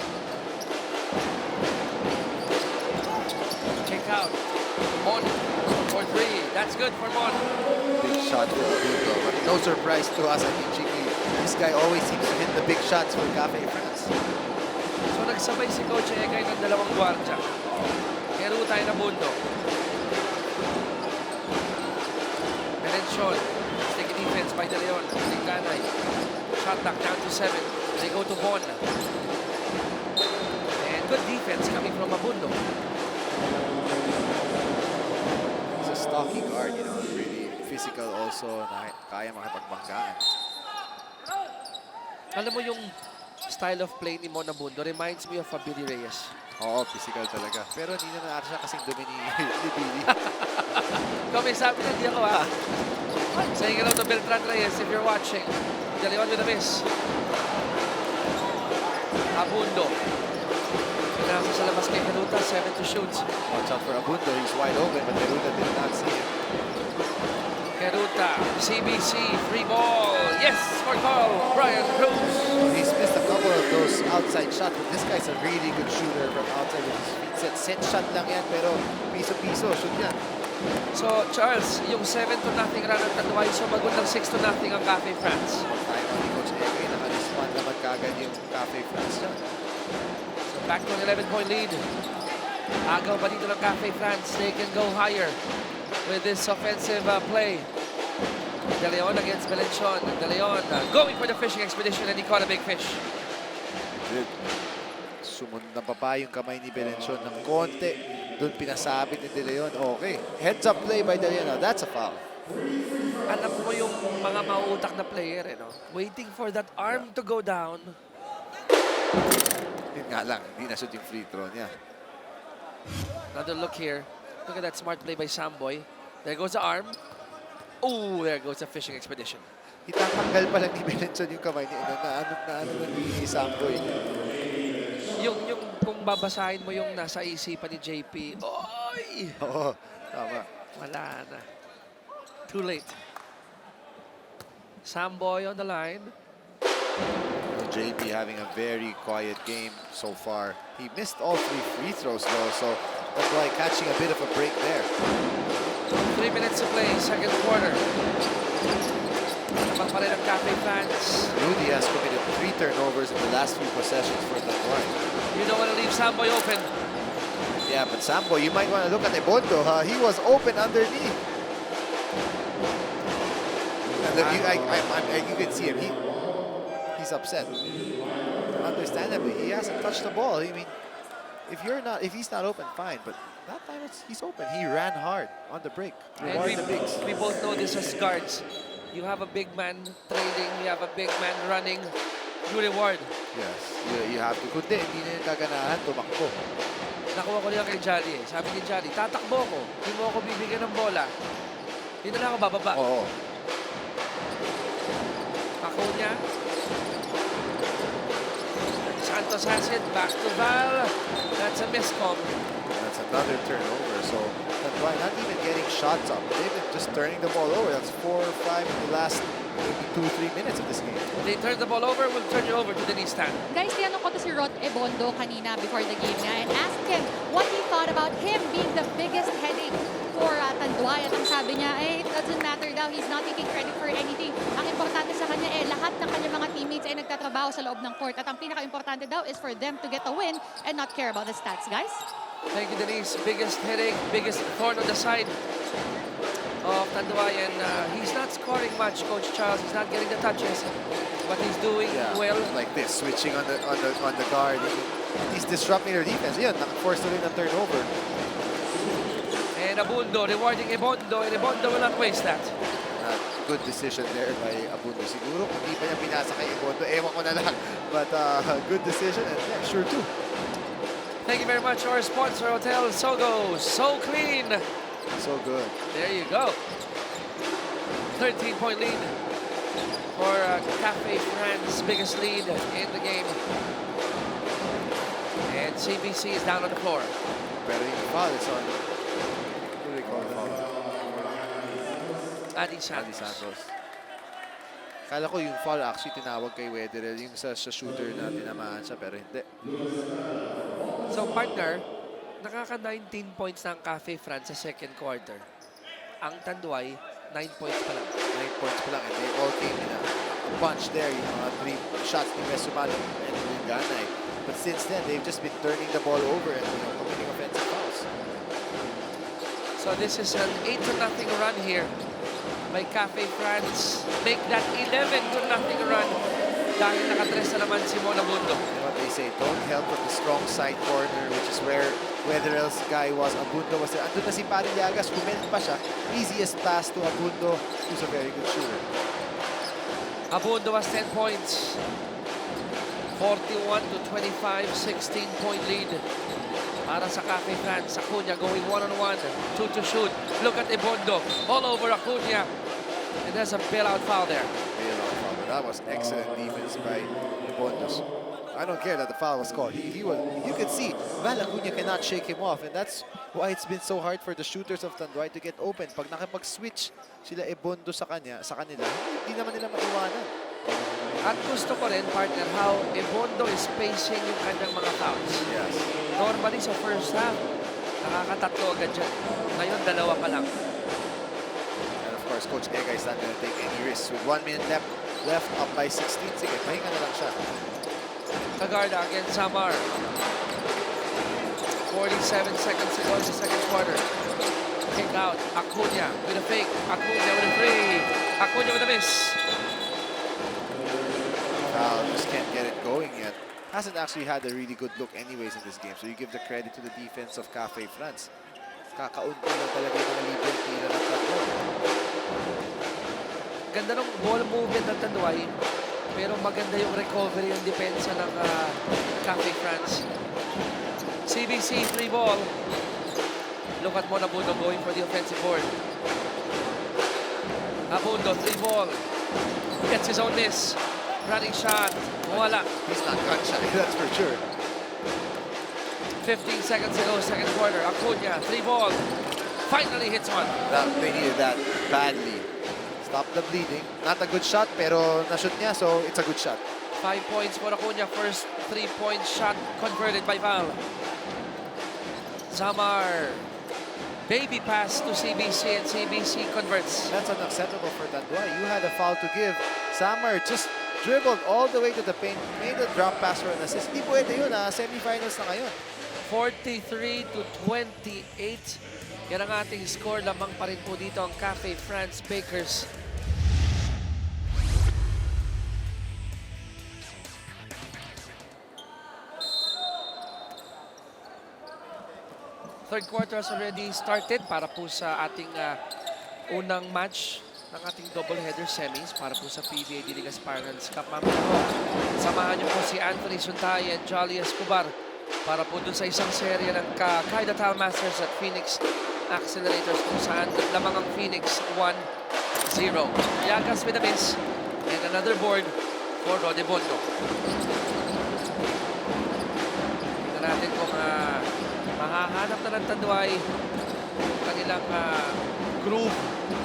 Kick out. Mon for 3. That's good for Mon. Big shot for Ebondo. But no surprise to us, I think, Chiki. This guy always seems to hit the big shots for Cafe France. So nagsabay si Coach Egay ng dalawang gwardiya. Keruta ay nabundo. Belenchon. Sticky defense by De Leon. Linganay. Shot clock down to 7. They go to Von. And good defense coming from Mabundo. He's a stocky guard, really physical also. Kaya makipagbanggaan. Alam mo yung style of play ni Mon Mabundo reminds me of Billy Reyes. Oo, physical talaga. Pero hindi naman ata siya kasing dumi ni Billy. Ikaw may sabi na, di ako ha. Saying hello to Beltran Reyes if you're watching. De Leon with a miss. Abundo. Pinasa sa labas kay Keruta, 7 to shoot. Watch out for Ebondo. He's wide open, but Keruta did not see him. Keruta, CBC, free ball. Yes, for call, Brian Cruz. He's missed a couple of those outside shot. But this guy's a really good shooter from outside with his feet set. Set shot lang yan, pero piso-piso, shoot yan. So, Charles, yung 7-0 run ng Tanduay, sumagot ng 6-0 ang Cafe France. Tayo ni Coach Ege, naka-respond naman kagad yung Cafe France dyan. So, back to an 11-point lead. Agaw pa dito ng Cafe France. They can go higher with this offensive play. De Leon against Belenchon. De Leon going for the fishing expedition and he caught a big fish. Good. Sumunod na baba yung kamay ni Belenchon ng konti. Doon pinasabit ni De Leon. Okay. Heads up play by De Leon. Now, that's a foul. Alam mo yung mga mauutak na player, no? Waiting for that arm to go down. Yun nga lang, hindi na shoot yung free throw niya. Another look here. Look at that smart play by Samboy. There goes the arm. Oh, there goes the fishing expedition. Itatanggal pa lang ni Belenchon yung kamay ni ano ni Samboy. Yung kung babasahin mo yung nasa isipan ni JP, oy! Oo, tama. Wala na. Too late. Samboy on the line. JP having a very quiet game so far. He missed all 3 free throws though, so that's why catching a bit of a break there. 3 minutes to play, second quarter. Nabang pa rin ang Cafe fans. Rudy has committed 3 turnovers in the last few possessions for Tanduay. You don't want to leave Samboy open. Yeah, but Sambo, you might want to look at Ebondo. He was open underneath. And you can see him. He's upset. Understandably, he hasn't touched the ball. I mean, if he's not open, fine. But that time he's open. He ran hard on the break. And Reward the bigs. we both know this as guards. You have a big man trading, you have a big man running, you reward. Yes, you have to. Kundi, hindi na yung kaganahan, tumakbo. Nakuha ko niya kay Johnny eh. Sabi ni Johnny, tatakbo ko. Hindi mo ako bibigyan ng bola. Hindi na ako bababa. Oo. Ako niya. Santos has it. Back to Val. That's a miscom. That's another turnover. So Tanduay not even getting shots up. They've been just turning the ball over. That's 4 or 5 in the last maybe 2-3 minutes of this game. They turn the ball over. We'll turn you over to Denise Tan. Guys, tinanong ko to si Rod Ebondo kanina before the game niya and asked him what he thought about him being the biggest headache for Tanduay. At ang sabi niya, it doesn't matter daw. He's not taking credit for anything. Ang importante sa kanya, lahat ng kanyang mga teammates ay nagtatrabaho sa loob ng court. At ang pinaka-importante daw is for them to get a win and not care about the stats, guys. Thank you, Denise. Biggest headache, biggest thorn on the side of Tanduay. And he's not scoring much, Coach Charles. He's not getting the touches. But he's doing well. Like this, switching on the guard. He's disrupting their defense. Yeah, forced to win a turnover. And Abundo rewarding Ebondo, and Ebondo will not waste that. Good decision there by Abundo. Siguro kung di pa niya pinasa kay Ebondo, ewan ko na lang. But good decision, and yeah, sure too. Thank you very much, our sponsor, Hotel Sogo. So clean. So good. There you go. 13-point lead for Cafe France, biggest lead in the game. And CBC is down on the floor. Pero yung foul is on. Who do they call the foul? Adi Santos. Santos. Kala ko yung foul actually tinawag kay Wederer, yung sa shooter na tinamaan siya, pero hindi. So partner, nakaka-19 points ng Cafe France sa second quarter. Ang Tanduay, 9 points pa lang. 9 points pa lang, and they all came in a bunch there. Yung mga 3 shots ni Mesumalo and Ganay. But since then, they've just been turning the ball over and committing offensive fouls. So this is an 8-0 run here by Cafe France. Make that 11-0 run dahil nakatres na naman si Mona Bundo. You know what they say, don't help from the strong side corner, which is where Wetherell's guy was. Abundo was there. Andun na si Parillagas, kumend pa siya. Easiest pass to Abundo, who's a very good shooter. Abundo has 10 points. 41-25, 16-point lead para sa Cafe France. Acuna going one-on-one, 2 to shoot. Look at Ebondo all over Acuna. And there's a bailout foul there. Bailout foul. That was excellent defense by Ebondo. I don't care that the foul was called. You could see Val Acuna cannot shake him off, and that's why it's been so hard for the shooters of Tanduay to get open. Pag nakipag-switch sila Ebondo sa kanila, hindi naman nila maiwanan. At gusto ko rin, partner, how Ebondo is spacing yung kanyang mga fouls. Yes. Normally sa first half, nakakatatlo agad dyan. Ngayon, dalawa pa lang. And of course, Coach Ega is not going to take any risks. With 1 minute left up by 16. Sige, pahinga na lang siya. Tagarda against Samar. 47 seconds to go in the second quarter. Kick out. Acuna with a fake. Acuna with a three. Acuna with a miss. Foul, just can't get it going yet. Hasn't actually had a really good look anyways in this game. So you give the credit to the defense of Cafe France. Kakaunti lang talaga yung mga libreng tira ng Tanduay. Ganda ng ball movement ng Tanduay. Pero maganda yung recovery yung depensa ng Cafe France. CBC, free ball. Look at Abundo going for the offensive board. Abundo, free ball. Gets his own miss. Running shot. Wala. He's not gun shy, that's for sure. 15 seconds to go, second quarter. Acuna, free ball. Finally hits one. They needed that badly. Stop the bleeding. Not a good shot, pero na-shoot niya, so it's a good shot. 5 points for Acuna. First 3-point shot converted by Val. Samar. Baby pass to CBC and CBC converts. That's unacceptable for Tanduay. You had a foul to give. Samar just dribbled all the way to the paint, made a drop pass for an assist. Di pwede yun, semifinals na ngayon. 43-28. Yan ang ating score. Lamang pa rin po dito ang Cafe France Bakers. Third quarter has already started para po sa ating unang match ng ating doubleheader semis para po sa PBA D-League Aspirants Cup. Mamaya po, samahan niyo po si Anthony Suntay and Jolly Escobar para po dun sa isang serye ng Kaida Tile Masters at Phoenix Accelerators kung saan lamang ang Phoenix 1-0. Yagas with a miss and another board for Rodebondo. Tingnan natin kung mahahanap na ng Tanduay kanilang groove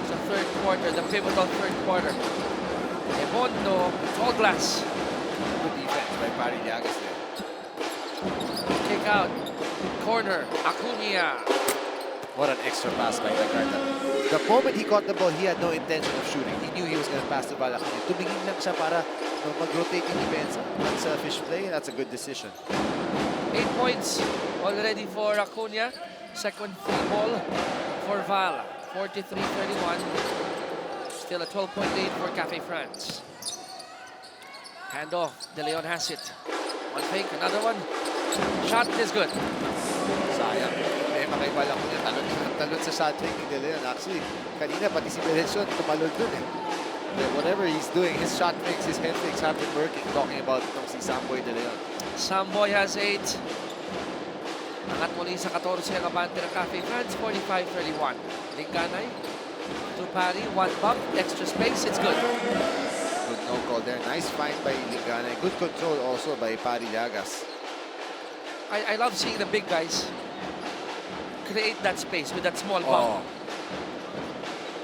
sa third quarter, the pivotal third quarter. Ebondo, all glass. Good defense by Pari Llagas there. Kick out, corner, Acuna. What an extra pass by Tagarda. The moment he caught the ball, he had no intention of shooting. He knew he was going to pass the ball. Tumingin lang siya para mag-rotate yung defense. Unselfish play, that's a good decision. 8 points already for Acuna. Second free ball for Val. 43-31. Still a 12-point lead for Cafe France. Handoff. De Leon has it. One fake, another one. Shot is good. Sayang. May makaiba lang niya. Talon sa shot fake ni De Leon. Actually, kanina pati si Belenson tumalon dun eh. Whatever he's doing, his shot fakes, his head fakes have been working. Talking about itong si Samboy De Leon. Samboy has 8. Angat muli sa 14 ang abante ng Cafe France, 45-31. Linganay to Pari, one bump, extra space, it's good. Good no call there. Nice find by Linganay. Good control also by Pari Llagas. I love seeing the big guys create that space with that small bump.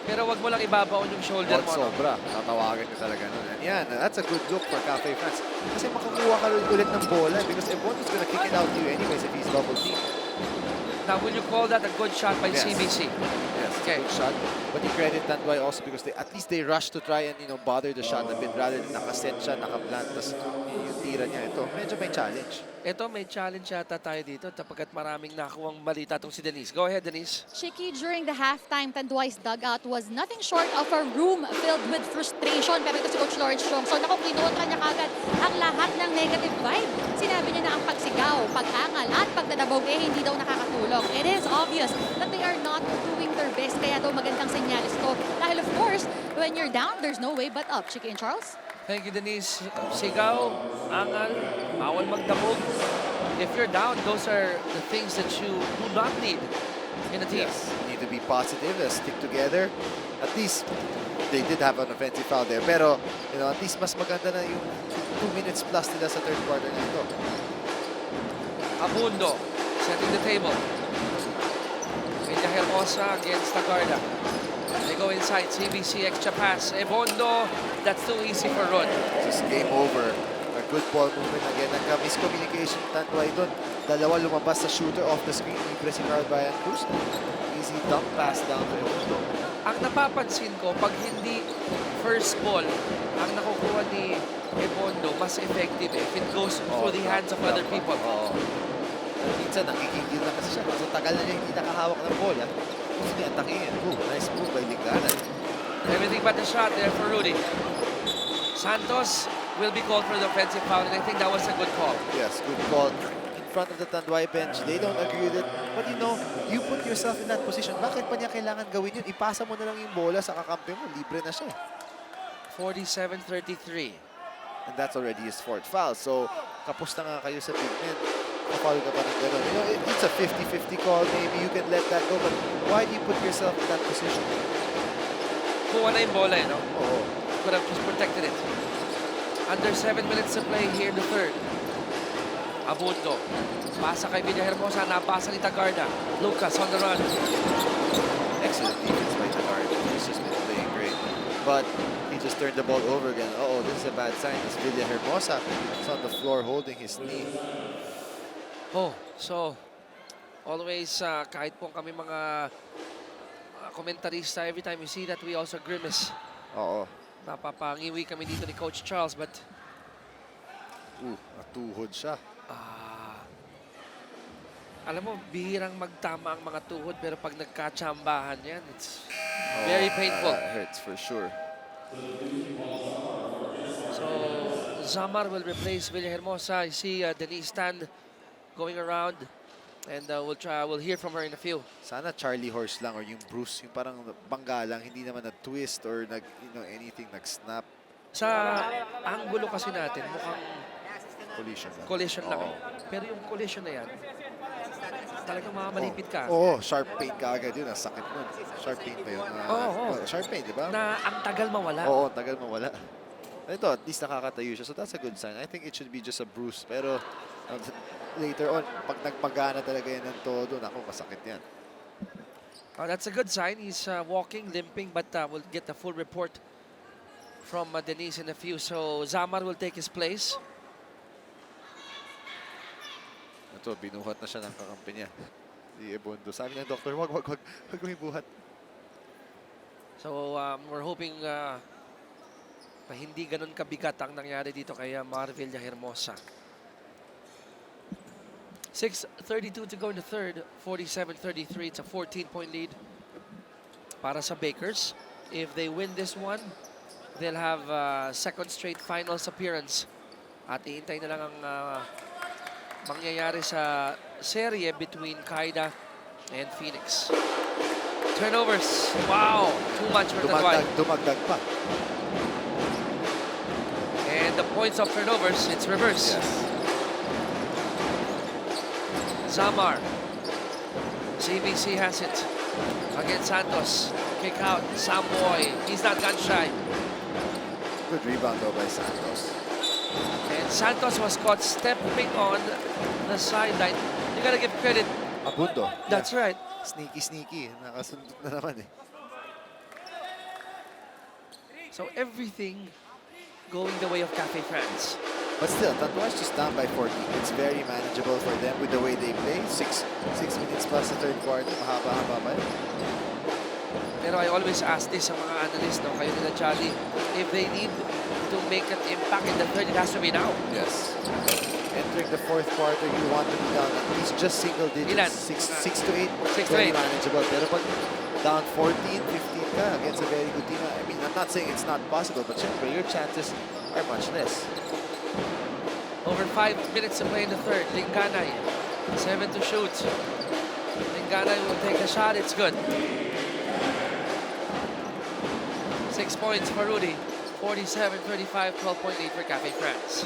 Pero wag mo lang ibabaon yung shoulder mo. Sobra. Tatawagan ka talaga nun. And yan, that's a good look for Cafe France. Kasi makakuha ka ulit ng bola because Ebondo's gonna kick it out to you anyways if he's double team. Now, will you call that a good shot by Yes. CBC? Yes, Okay. good shot. But you credit Tanduay also because at least they rushed to try and bother the shot a bit rather than nakaset siya, nakaplant, tas yung tira niya. Ito, medyo may challenge. Ito, may challenge yata tayo dito tapagkat maraming nakuwang balita itong si Denise. Go ahead, Denise. Shiki, during the halftime, Tanduay's dugout was nothing short of a room filled with frustration. Pero ito si Coach Lawrence Strong. So naku, kinutra niya kagad ang lahat ng negative vibe. Sinabi niya na ang pagsigaw, pag-angal at pagdadabog hindi daw nakakatulong. It is obvious that they are not doing their best. Kaya daw magandang senyalis to. Dahil of course, when you're down, there's no way but up. Shiki and Charles? Thank you, Denise. Sigaw, angal, bawal magdabog. If you're down, those are the things that you do not need in a team. Yes, need to be positive, stick together. At least, they did have an offensive foul there. Pero, at least mas maganda na yung 2 minutes plus nila sa third quarter na ito. Abundo, setting the table. Villa Hermosa against Tagarda. They go inside. CBC extra pass. Ebondo. That's too easy for Rod. Just game over. A good ball movement again. Nagka-miscommunication Tanduay doon. Dalawa lumabas sa shooter off the screen. Libre si Carl Bayan Cruz. Easy dunk pass down to Ebondo. Ang napapansin ko, pag hindi first ball ang nakukuha ni Ebondo, mas effective if it goes through the hands of other people. Oo. Pero minsan, nakikigil na kasi siya. So, tagal na niya hindi nakahawak ng bola. Gusto niya atakin. Nice move by Ligdanan. Everything but the shot there for Rudy. Santos will be called for the offensive foul, and I think that was a good call. Yes, good call. In front of the Tanduay bench, they don't agree with it. But you know, you put yourself in that position. Bakit pa niya kailangan gawin yun? Ipasa mo na lang yung bola sa kakampi mo. Libre na siya. 47-33. And that's already his fourth foul. So, kapos na nga kayo sa big men. Kapal ka pa ng gano'n. You know, it's a 50-50 call. Maybe you can let that go. But why do you put yourself in that position? Kuha na yung bola, no? Oo. Could have just protected it. Under 7 minutes to play here in the third. Abundo. Pasa kay Villahermosa. Napasa ni Tagarda. Lucas on the run. Excellent defense by Tagarda. He's just been playing great. But he just turned the ball over again. Uh-oh, this is a bad sign. As Villahermosa is on the floor holding his knee. Oh, so always kahit po kami mga komentarista, every time we see that, we also grimace. Oo. Napapangiwi kami dito ni Coach Charles, but Natuhod siya. alam mo, bihirang magtama ang mga tuhod, pero pag nagkatsambahan yan, it's very painful. That hurts for sure. So, Zamar will replace Villahermosa. I see Denise stand going around, and we'll hear from her in a few. Sana Charlie Horse lang or yung Bruce, yung parang bangga lang, hindi naman nag-twist or anything, nag-snap. Sa angulo kasi natin, mukhang collision lang. Oo. Pero yung collision na yan, talagang makamalipit ka. Oo, sharp pain ka agad yun. Sakit nun. Sharp pain ba yun? Sharp pain, di ba? Na ang tagal mawala. Oo, tagal mawala. Ito, at least nakakatayo siya. So that's a good sign. I think it should be just a bruise. Pero later on, pag nagpagana talaga yan ng todo, naku, masakit yan. That's a good sign. He's walking, limping, but we'll get the full report from Denise in a few. So Zamar will take his place. Ito, binuhat na siya ng kakampi niya. Si Ebondo. Sabi ng doktor, wag mo ibuhat. So we're hoping na hindi ganun kabigat ang nangyari dito kay Mar Villahermosa. 6:32 to go in the third. 47-33. It's a 14-point lead para sa Bakers. If they win this one, they'll have second straight finals appearance. At iintay na lang ang mangyayari sa serye between Kaida and Phoenix. Turnovers. Wow! Too much for Tanduay. Dumagdag pa. And the points of turnovers, it's reverse. Yes. Zamar. CBC has it against Santos. Kick out. Samboy. He's not gun shy. Good rebound though by Santos. And Santos was caught stepping on the sideline. You gotta give credit. Abundo. That's right. Sneaky. Nakasundot na naman eh. So everything going the way of Cafe France. But still, Tanduay's just down by 14. It's very manageable for them with the way they play. 6 minutes plus the third quarter. Mahaba-haba pa yun. Pero I always ask this sa mga analysts, no, kayo nila Charlie, if they need to make an impact in the third, it has to be now. Yes. Entering the fourth quarter, you want to be down at least just single digits. Ilan? 6 to 8. 6 to very 8. manageable. Pero pag down 14, 15 ka against a very good team, I mean, I'm not saying it's not possible, but syempre, your chances are much less. Over 5 minutes to play in the third. Linganay, 7 to shoot. Linganay will take a shot. It's good. 6 points for Rudy. 47-35, 12-point lead for Cafe France.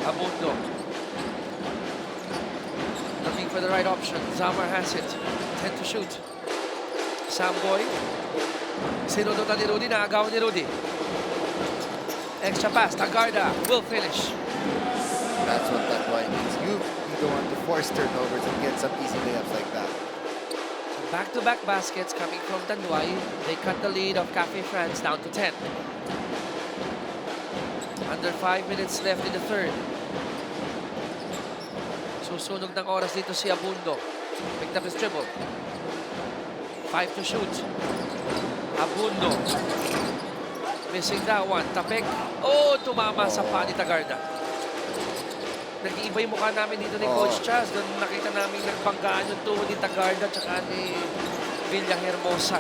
Abundo. Looking for the right option. Zamar has it. 10 to shoot. Samboy. Sinunutan ni Rudy. Naagaw ni Rudy. Extra pass. Tagarda will finish. That's what Tanduay needs. You don't want to force turnovers and get some easy layups like that. Back-to-back baskets coming from Tanduay. They cut the lead of Cafe France down to 10. Under 5 minutes left in the third. Susunog ng oras dito si Abundo. Picked up his dribble. 5 to shoot. Abundo. Missing that one. Tapek. Oh, tumama sa pa ni Tagarda. Nag-iiba yung mukha namin dito ni Coach Chaz. Doon nakita namin nagbanggaan yung tuhod ni Tagarda tsaka ni Villahermosa.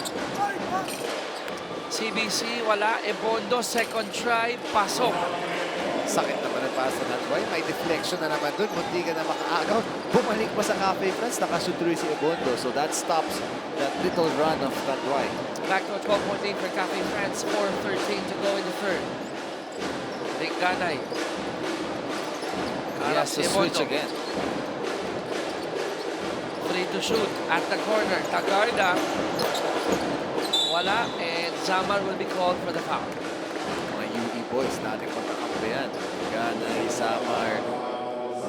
CBC, wala. Ebondo, second try, pasok. Sakit naman ang pass na Tanduay. May deflection na naman dun. Munti ka na makaagaw. Bumalik pa sa Cafe France. Nakashoot through si Ebondo. So that stops that little run of Tanduay. Back to a 12-point lead for Cafe France. 4:13 to go in the third. Ganay. He has to switch again. 3 to shoot at the corner. Tagarda. Wala. And Zamar will be called for the foul. Mga UE boys natin pagkakampihan. Ganay, Samar,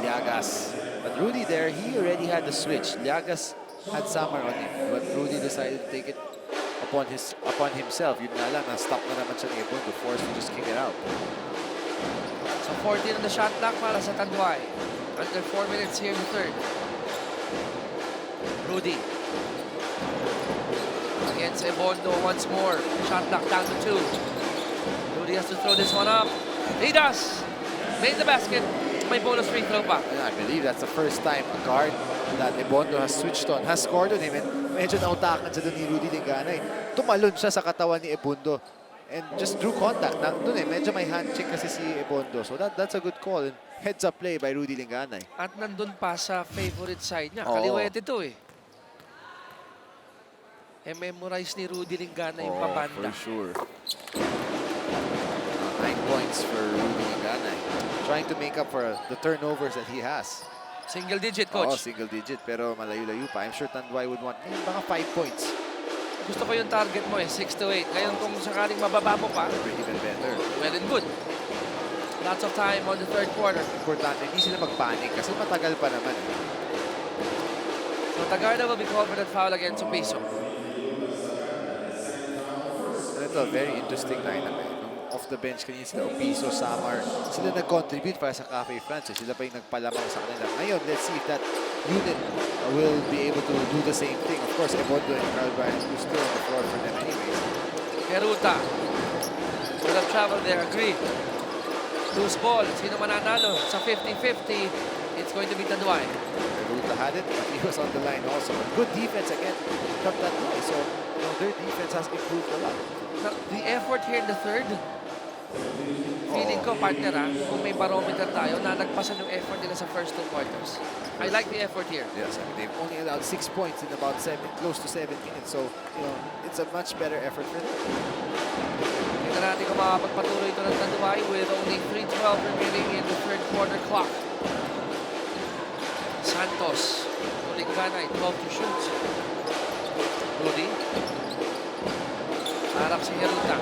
Liagas. But Rudy there, he already had the switch. Liagas had Samar on him. But Rudy decided to take it upon himself. Yun nga lang, na-stop na naman siya ni Ebondo. Forced to just kick it out. So 14 on the shot clock para sa Tanduay. Under 4 minutes here in the third. Rudy. Against Ebondo once more. Shot clock down to 2. Rudy has to throw this one up. He does. Made the basket. May bonus free throw pa. And I believe that's the first time a guard that Ebondo has switched on, has scored on him. And medyo nautakan siya doon ni Rudy Linganay. Tumalon siya sa katawan ni Ebondo. And just drew contact. Nandun medyo may hand check kasi si Ebondo. So that's a good call. And heads up play by Rudy Linganay. At nandun pa sa favorite side niya. Oo. Kaliwete to eh. memorize ni Rudy Lingana yung pabanda. For sure. 9 points for Rudy Lingana. Trying to make up for the turnovers that he has. Single digit, coach. Oo, single digit. Pero malayo-layo pa. I'm sure Tanduay would want mga 5 points. Gusto ko yung target mo 6 to 8. Ngayon kung sakaling mababa mo pa, Even better. well and good. Lots of time on the third quarter. Importante, hindi sila magpanic kasi matagal pa naman. So Tagarda will be called for that foul against Opiso. Ito, very interesting lineup. Off the bench kanina sila, Opiso, Samar. Sila nag-contribute para sa Cafe France. Sila pa yung nagpalamang sa kanila. Ngayon, let's see if that unit will be able to do the same thing. Of course, Ebondo and Carl Bryant who's still on the floor for them anyways. Peruta. Would have traveled there, agree. Loose ball. Sino mananalo? Sa 50-50, it's going to be Tanduay. Peruta had it, but he was on the line also. But good defense again from Tanduay. So, you know, their defense has improved a lot. The effort here in the third, feeling ko, partner, kung may barometer tayo, nalagpasan yung effort nila sa first 2 quarters. I like the effort here. Yes, I mean, they've only allowed 6 points in about close to 7 minutes. So, you know, it's a much better effort for them. Tingnan natin kung makapagpatuloy ito ng Tanduay with only 3:12 remaining in the third quarter clock. Santos, Tulinganay, 12 to shoot. Rudy. Harap si Heruta.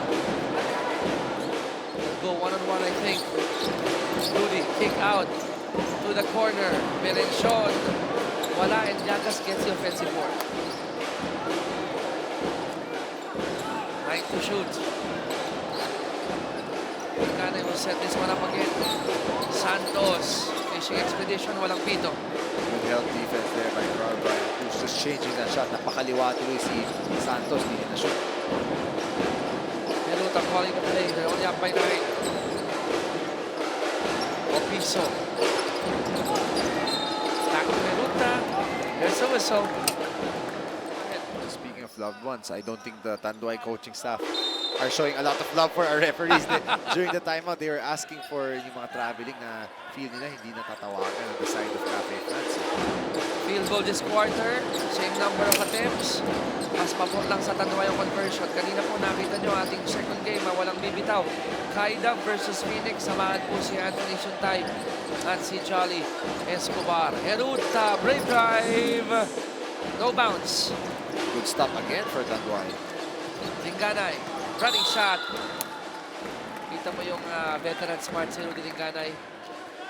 Go one-on-one, I think. Rudy, kick out to the corner. Melenchon. Wala, and Llagas gets the offensive board. 9 to shoot. Tulinganay will set this one up again. Santos. Fishing expedition, walang pito. Good help defense there by Carl Bryant, who's just changing that shot. Napakaliwa tuloy si Santos, hindi na shoot. Peruta calling the play. They're only up by 9. Opiso. Back to Peruta. There's a whistle. Speaking of loved ones, I don't think the Tanduay coaching staff are showing a lot of love for our referees. During the timeout, they were asking for yung mga traveling na feel nila hindi natatawagan on the side of Cafe France. Field goal this quarter. Same number of attempts. Mas papot lang sa Tanduay ang conversion. Kanina po nakita nyo ating second game. Walang bibitaw. Kaida versus Phoenix. Samahan po si Anthony Suntay at si Jolly Escobar. Heruta, brave drive. No bounce. Good stop again for Tanduay. Linganay, running shot. Kita mo yung veteran smart si Rudy Linganay.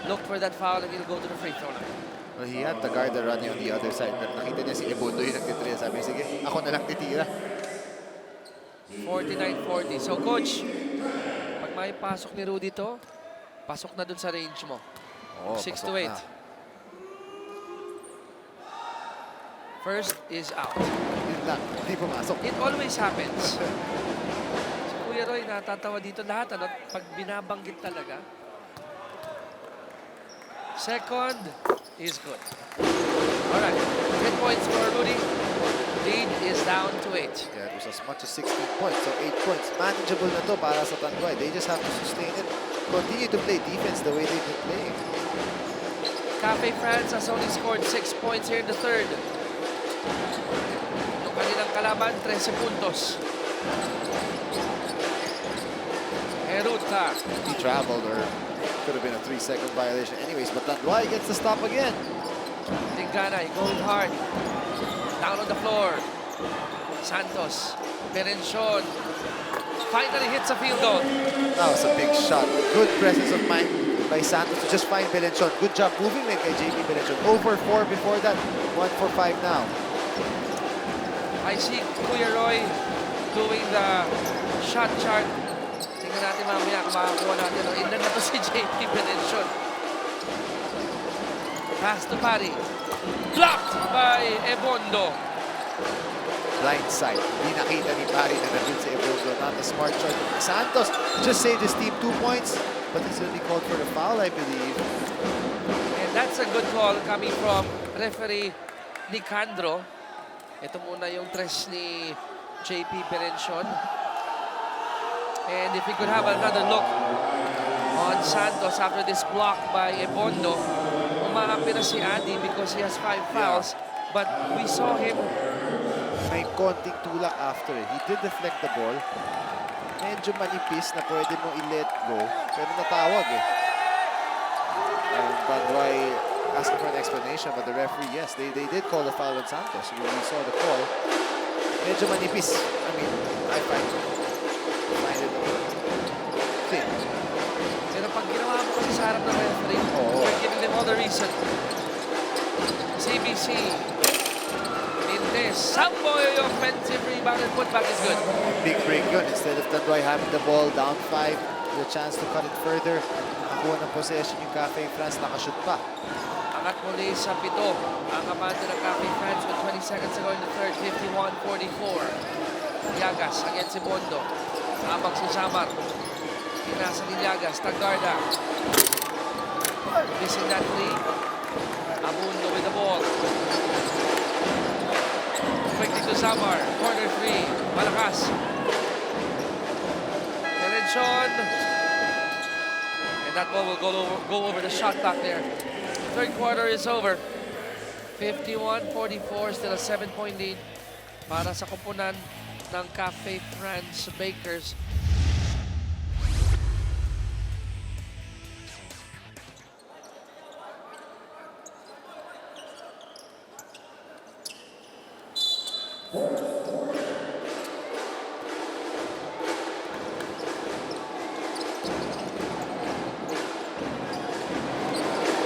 Look for that foul and he'll go to the free throw line. Well, he had the guard running on the other side. Pero nakita niya si Ebondo yung nagtitira. Sabi niya, sige, ako na lang titira. 49-40. So coach, pag may pasok ni Rudy to, pasok na dun sa range mo. Oh, 6 pasok to 8. na. First is out. Yun lang, hindi pumasok. It always happens. Si Kuya Roy natatawa dito lahat. Ano? Pag binabanggit talaga. Second is good. Alright. 10 points for Rudy. Lead is down to 8. Yeah, it was as much as 16 points. So 8 points. Manageable na to para sa Tanduay. They just have to sustain it. Continue to play defense the way they've been playing. Cafe France has only scored 6 points here in the third. Yung kanilang kalaban, 13 puntos. Heruta. He traveled or could have been a 3-second violation anyways. But Tanduay gets the stop again. Tinganay going hard. Down on the floor. Santos. Perenchon. Finally hits a field goal. That was a big shot. Good presence of mind by Santos to just find Belenchon. Good job moving like JP Belenchon. 0 for 4 before that. 1 for 5 now. I see Kuya Roy doing the shot chart. Tingnan natin mamaya kung makakuha natin. Inlan na to si JP Belenchon. Pass to Pari. Blocked by Ebondo. Blind side. Hindi nakita ni Pari na nandun si Ebondo. Not a smart shot. Santos just saved his team 2 points. But it's only called for the foul, I believe. And that's a good call coming from referee Nicandro. Ito muna yung tres ni JP Berenchon. And if we could have another look on Santos after this block by Ebondo, umaapi na si Andy because he has 5 fouls. But we saw him. May konting tulak after. He did deflect the ball. Medyo manipis na pwede mo i-let go. Pero natawag eh. And Tanduay asking for an explanation, but the referee, yes, they did call the foul on Santos. We saw the call. Medyo manipis. I mean, I find it thin. Pero pag ginawa mo kasi sa harap ng referee, we're giving them all the reason. CBC. Mintes. Samboy, offensive rebound and putback is good. Big break yun. Instead of Tanduay having the ball down 5, with a chance to cut it further. Nakakuha ng possession yung Cafe France, nakashoot pa. Angat muli sa 7 ang abante ng Cafe France with 20 seconds to go in the third, 51-44. Llagas against Ebondo. Habang si Samar. Pinasa ni Llagas, Tagarda. Missing that three. Abundo with the ball. Quickly to Samar. Corner 3. Malakas. Perenchon. And that ball will go over the shot clock there. Third quarter is over. 51-44, still a 7-point lead para sa koponan ng Cafe France Bakers.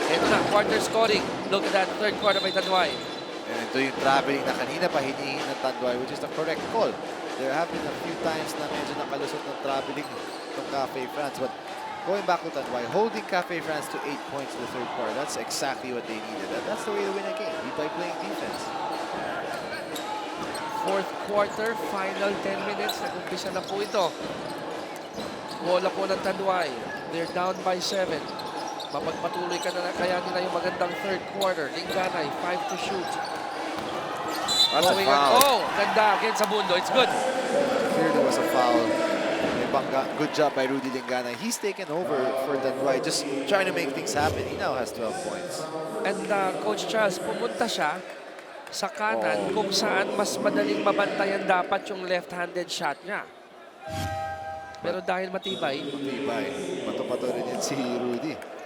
Ito na, quarter scoring. Look at that, third quarter by Tanduay. And ito yung traveling na kanina pa hinihingi ng Tanduay, which is the correct call. There have been a few times na medyo nakalusot ng traveling ng Cafe France. But going back to Tanduay, holding Cafe France to 8 points in the third quarter, that's exactly what they needed. That's the way to win a game, by playing defense. Fourth quarter, final 10 minutes. Nag-umpisa na po ito. Bola po ng Tanduay. They're down by 7. Mapagpatuloy ka na kaya nila yung magandang third quarter. Linganay, 5 to shoot. That's a foul. Oh, ganda against Abundo. It's good. Here there was a foul. May bangga. Good job by Rudy Linganay. He's taken over for Tanduay, just trying to make things happen. He now has 12 points. And Coach Charles, pumunta siya sa kanan kung saan mas madaling mabantayan dapat yung left-handed shot niya. Pero dahil matibay, Bato-bato rin yan si Rudy.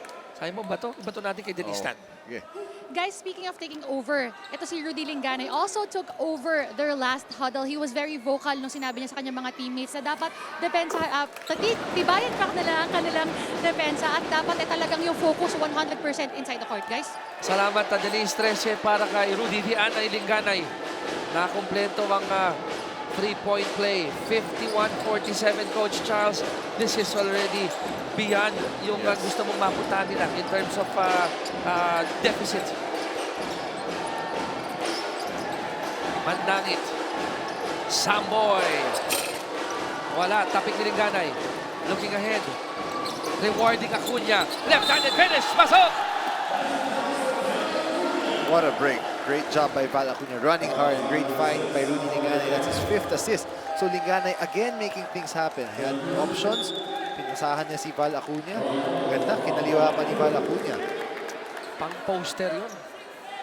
sabi mo, bato natin kay Denistan. Okay. Guys, speaking of taking over, ito si Rudy Linganay also took over their last huddle. He was very vocal nung sinabi niya sa kanyang mga teammates na dapat tibayan pa kanilang depensa at dapat talagang yung focus 100% inside the court, guys. Salamat na Denise 13 para kay Rudy Dianay Linganay. Nakumpleto ang 3-point play. 51-47, Coach Charles. This is already beyond yung gusto mong mapuntahan nila in terms of deficit. Mandangit. Samboy. Wala, tapik ni Linganay. Looking ahead. Rewarding Acuna. Left-handed finish. Pasok! What a break. Great job by Val Acuna. Running hard. Great fight by Rudy Linganay. That's his 5th assist. So Linganay again making things happen. He had options. Pinasahan niya si Val Acuna. Ganda. Kinaliwa pa ni Val Acuna. Pang-poster yun.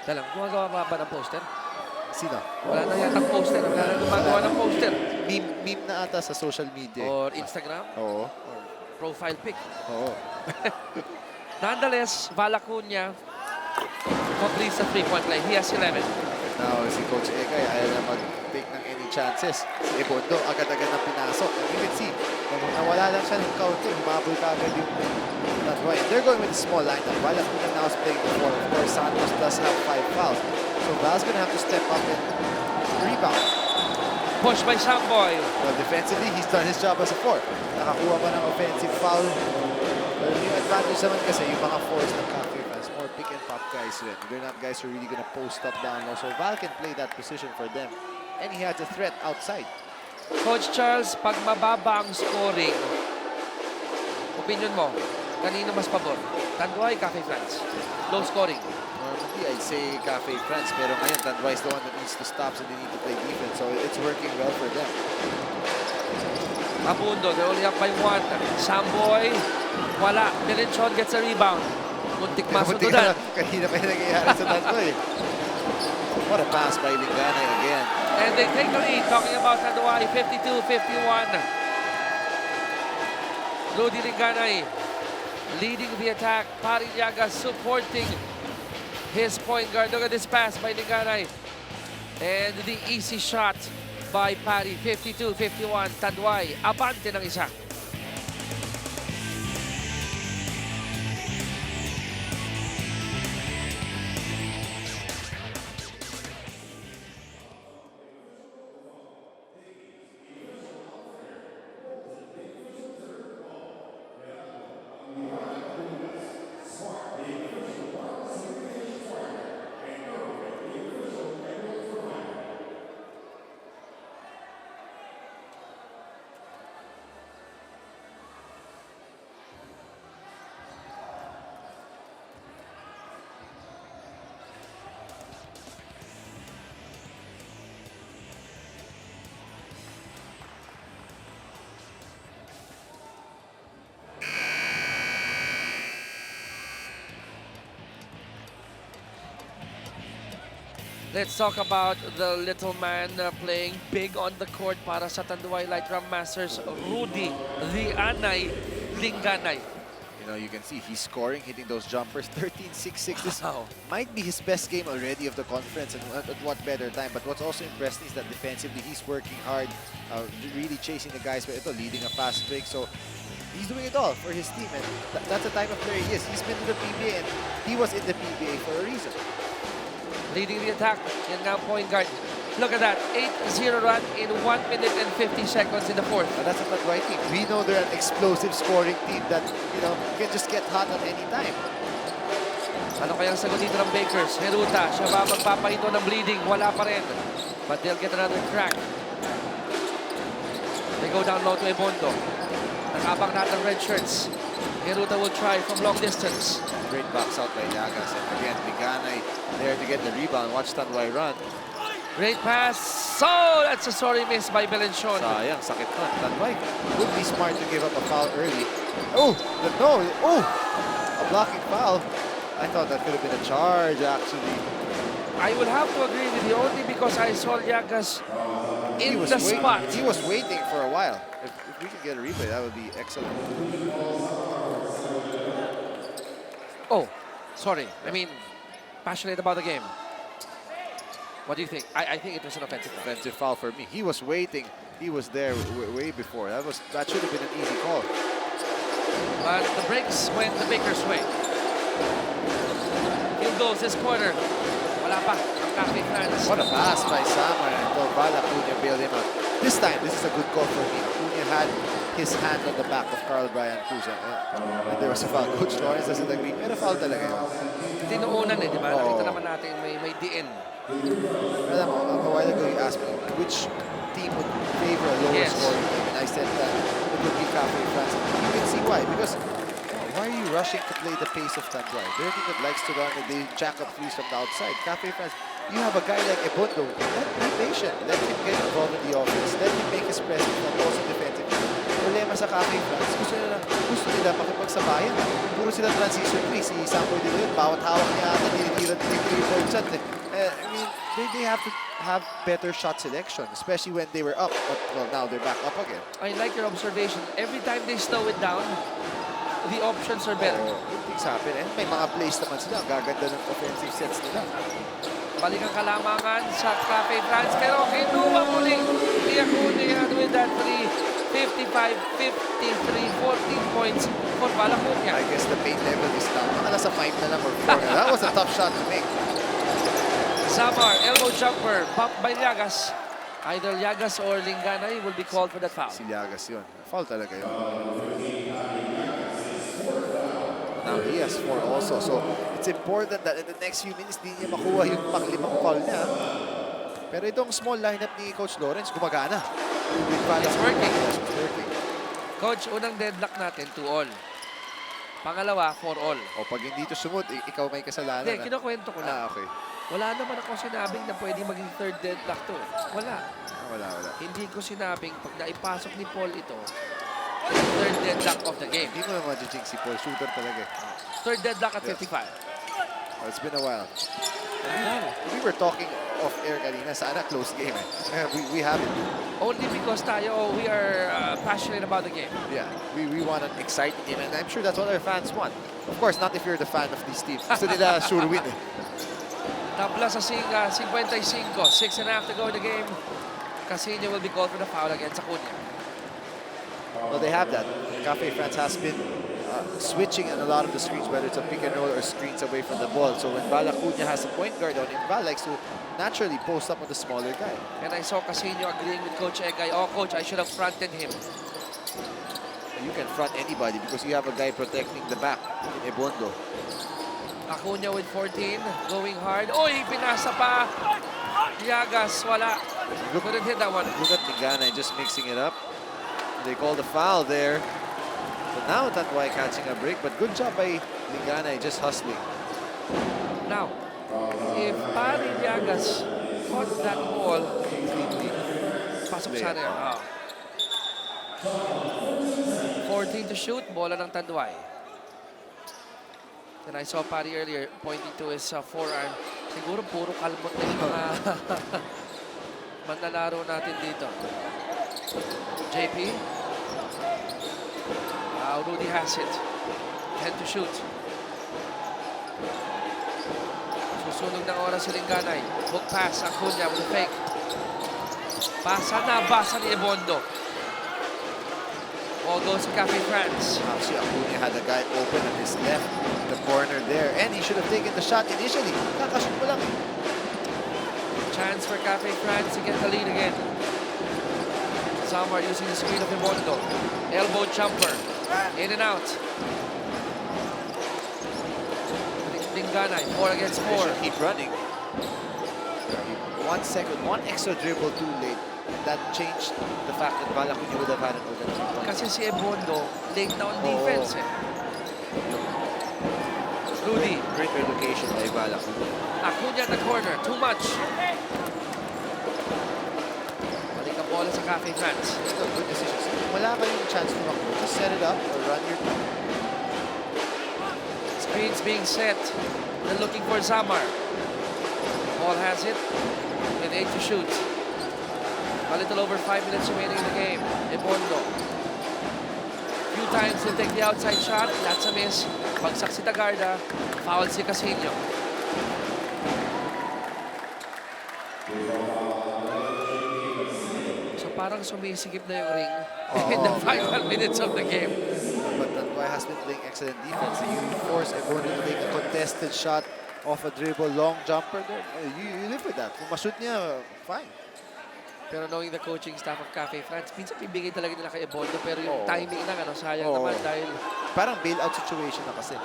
Dalang, gumagawa ba ng poster? Sino? Wala na yata poster. Wala na gumagawa ng poster. Meme na ata sa social media. Or Instagram. Oo. Or profile pic. Oo. Nonetheless, Val Acuna completes the 3-point play. He has 11. Now, si Coach Ekay ayaw na mag-take ng any chances. Si Ebondo agad-agad na pinasok. And you can see, nawala lang siya ng counting. Humabol ka agad yung Tanduay. They're going with a small lineup. Val Acuna now is playing the 4. Of course, Santos does have 5 fouls. So Val's gonna have to step up and rebound. Push by Samboy. Well, defensively, he's done his job as a 4. Nakakuha pa ng offensive foul. Well, yung advantage naman kasi, yung mga 4s ng Cafe fans, more pick and pop guys rin. They're not guys who are really gonna post up down low. So Val can play that position for them. And he has a threat outside. Coach Charles, pag mababa ang scoring, opinion mo, kanino mas pabor? Tanduay, Cafe France. Low scoring. Normally, I'd say Cafe France, pero ngayon, Tanduay is the one that needs to stop and they need to play defense. So it's working well for them. Abundo, they're only up by 1. Samboy, wala. Melenchon gets a rebound. Muntik masutudan. Kanina pa yung nangyayari sa Tanduay. What a pass by Linganay again. And they take the lead, talking about Tanduay, 52-51. Rudy Linganay leading the attack. Pariliaga supporting his point guard. Look at this pass by Linganay. And the easy shot by Pari. 52-51. Tanduay, abante ng isa. Let's talk about the little man playing big on the court para sa Tanduay Light Ram Masters, Rudy Dianay Linganay. You know, you can see he's scoring, hitting those jumpers. 13-6-6. This Wow. might be his best game already of the conference, and at what better time. But what's also impressive is that defensively, he's working hard, really chasing the guys, but ito, leading a fast break. So he's doing it all for his team, and that's the type of player he is. He's been to the PBA, and he was in the PBA for a reason. Leading the attack, yan nga ang point guard. Look at that, 8-0 run in 1 minute and 50 seconds in the fourth. And that's not the right team. We know they're an explosive scoring team that, you know, can just get hot at any time. Ano kayang sagot dito ng Bakers? Heruta, siya ba magpapahinto ng bleeding? Wala pa rin. But they'll get another crack. They go down low to Ebondo. Nakabang natin red shirts. Heruta will try from long distance. Great box out by Llagas. And again, Linganay there to get the rebound. Watch Tanduay run. Great pass. So that's a sorry miss by Melenchon. Sayang, sakit nun. Tanduay would be smart to give up a foul early. Oh, no. Oh, a blocking foul. I thought that could have been a charge, actually. I will have to agree with you only because I saw Llagas in the spot. He was waiting for a while. If we could get a replay, that would be excellent. Oh, sorry. I mean, passionate about the game. What do you think? I think it was an offensive Foul for me. He was waiting. He was there way before. That should have been an easy call. But the breaks went the Baker's way. Field goals this quarter. Wala pa ang Cafe France. What a pass by Samar until Val Acuna bailed him out. This time, this is a good call for me. Acuna had his hand on the back of Carl Brian Cruz. And there was a foul. Coach Lawrence doesn't agree. Pero foul talaga yun. Tinuunan eh, di ba? Oo. Nakita naman natin may DN. Alam mo, a while ago you asked me which team would favor a lower Yes. scoring team, and I said that it would be Cafe France. You can see why, because why are you rushing to play the pace of Tanduay? They're a team that likes to run and they jack up threes from the outside. Cafe France, you have a guy like Ebondo, be patient, let him get involved in the offense, let him make his presence and also defensive. Problema sa Cafe France, gusto nila makipagsabayan. Puro sila transition free. Si Samboy din yun, bawat hawak niya ata, dinitira yung 3-point shot. I mean, they have to have better shot selection, especially when they were up. But well, now they're back up again. I like your observation. Every time they slow it down, the options are better. Good things happen. And may mga plays naman sila. Gaganda ng offensive sets nila. Balik ang kalamangan sa Cafe France. Pero kinuha muli ni Acuna with that 55-53, 14 points for Valacuña. I guess the pain level is down. Nasa 5 na lang or 4. That was a tough shot to make. Samar, elbow jumper, pop by Llagas. Either Llagas or Linganay will be called for that foul. Si Llagas yun. Foul talaga yun. Now he has 4 also. So it's important that in the next few minutes, di niya makuha yung pang-limang foul niya. Pero itong small lineup ni Coach Lawrence, gumagana. It's working. It's working. Coach, unang deadlock natin, 2-all. Pangalawa, 4-all. O pag hindi ito sumot, ikaw may kasalanan. Hindi, kinukwento ko lang. Okay. Wala naman ako sinabing na pwede maging third deadlock to. Wala. Wala. Hindi ko sinabing pag naipasok ni Paul ito, third deadlock of the game. Hindi mo naman judging si Paul. Shooter talaga. Third deadlock at 55. Oh, it's been a while. We were talking off air kanina. Sana close game eh. We have it. Only because tayo, we are passionate about the game. Yeah, we want an exciting game, and I'm sure that's what our fans want. Of course, not if you're the fan of these teams. Gusto nila sure win eh. Tabla sa 55, 6.5 to go in the game. Casino will be called for the foul against Acuna. Well, they have that. Cafe France has been switching in a lot of the screens, whether it's a pick and roll or screens away from the ball. So when Val Acuna has a point guard on him, Val likes to naturally post up on the smaller guy. And I saw Casino agreeing with Coach Egay. Oh, Coach, I should have fronted him. You can front anybody because you have a guy protecting the back in Ebondo. Acuna with 14, going hard. Oy, pinasa pa. Llagas, wala. Couldn't hit that one. Look at Tigana just mixing it up. They called a foul there. But now Tanduay catching a break. But good job by Ligana just hustling. Now, if Pari Llagas caught that ball, pasok sana yun. 14 to shoot, bola ng Tanduay. And I saw Pari earlier pointing to his forearm. Siguro puro kalmot na yung mga manlalaro natin dito. JP. Rudy has it. 10 to shoot. Susunog ng oras si Linganay. Hook pass, Acuna with a fake. Basa na, basa ni Ebondo. Ball goes to Cafe France. Actually, Acuna had a guy open on his left, the corner there, and he should have taken the shot initially. Kakashoot mo lang. Chance for Cafe France to get the lead again. Samar using the screen of Ebondo. Elbow jumper. In and out. Linganay, 4 against 4. They should keep running. 1 second, one extra dribble too late. That changed the fact that Val Acuna would have had an open 3 points. Kasi si Ebondo, late na on defense eh. Rudy. Great relocation by Val Acuna. Acuna at the corner, too much. Balik ang bola sa Cafe France. Good decisions. Wala ba yung chance to makbo? Just set it up or run your team. Screens being set. They're looking for Samar. Ball has it with 8 to shoot. A little over 5 minutes remaining in the game. Ebondo. Few times he'll take the outside shot. That's a miss. Bagsak si Tagarda. Foul si Casino. So parang sumisikip na yung ring in the final minutes of the game. but Tanduay has been playing excellent defense. You force Ebondo to make a contested shot off a dribble, long jumper there. You live with that. Kung ma-shoot niya, fine. Pero knowing the coaching staff of Cafe France, minsan bibigay talaga nila kay Ebondo, pero yung Oo. timing lang, sayang Oo. naman dahil... Parang bailout situation na kasi.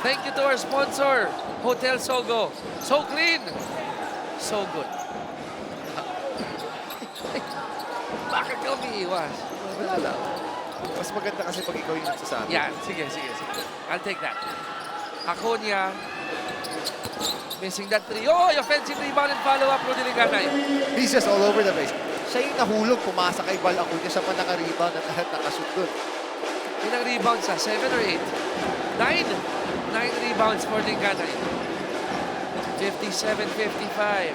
Thank you to our sponsor, Hotel Sogo. So clean, so good. Bakit ka umiiwas? Wala lang. Mas maganda kasi pag ikaw yung nagsasabi. Yan, sige. I'll take that. Acuna, missing that three. Oh, offensive rebound and follow-up, Rudy Liganay. He's just all over the place. Siya yung nahulog, pumasa kay Bal Acuna, siya pa naka-rebound at nakashoot dun. Ilang rebounds sa 7 or 8? 9 rebounds for Liganay. 57-55.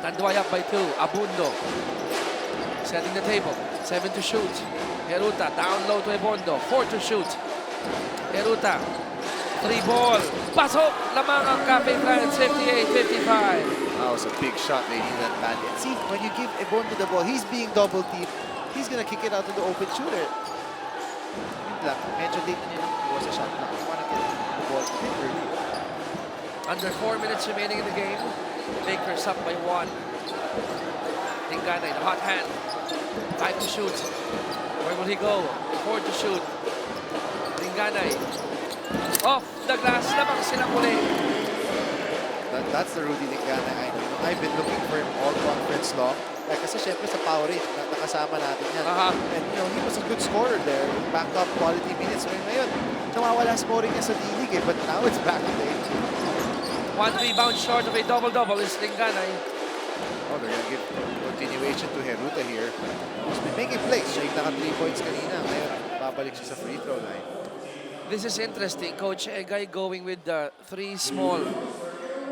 Tanduay up by 2. Abundo setting the table. 7 to shoot. Heruta down low to Ebondo. 4 to shoot. Heruta. 3 ball. Pasok! Lamang ang Cafe France. 58-55. That was a big shot they needed that badly. And see, when you give Ebondo the ball, he's being double teamed. He's gonna kick it out to the open shooter. Yun lang. Medyo late na yun. It was a shot lang. You wanna get the ball a bit early. Under 4 minutes remaining in the game. Bakers up by 1. Liganay, the hot hand. 5 to shoot. Where will he go? 4 to shoot. Liganay. Off the glass. Lamang sila muli. That's the Rudy Liganay I know. I've been looking for him all conference long. Kasi syempre sa Powerade, nakasama natin yan. And he was a good scorer there. Backed up quality minutes. Ngayon, nawawala scoring niya sa D-League but now it's back again. 1 rebound short of a double-double is Liganay. Oh, they're gonna give continuation to Heruta here. He's been making plays. Siya yung naka 3 points kanina. Ngayon, babalik siya sa free throw line. This is interesting. Coach Egay going with the 3 small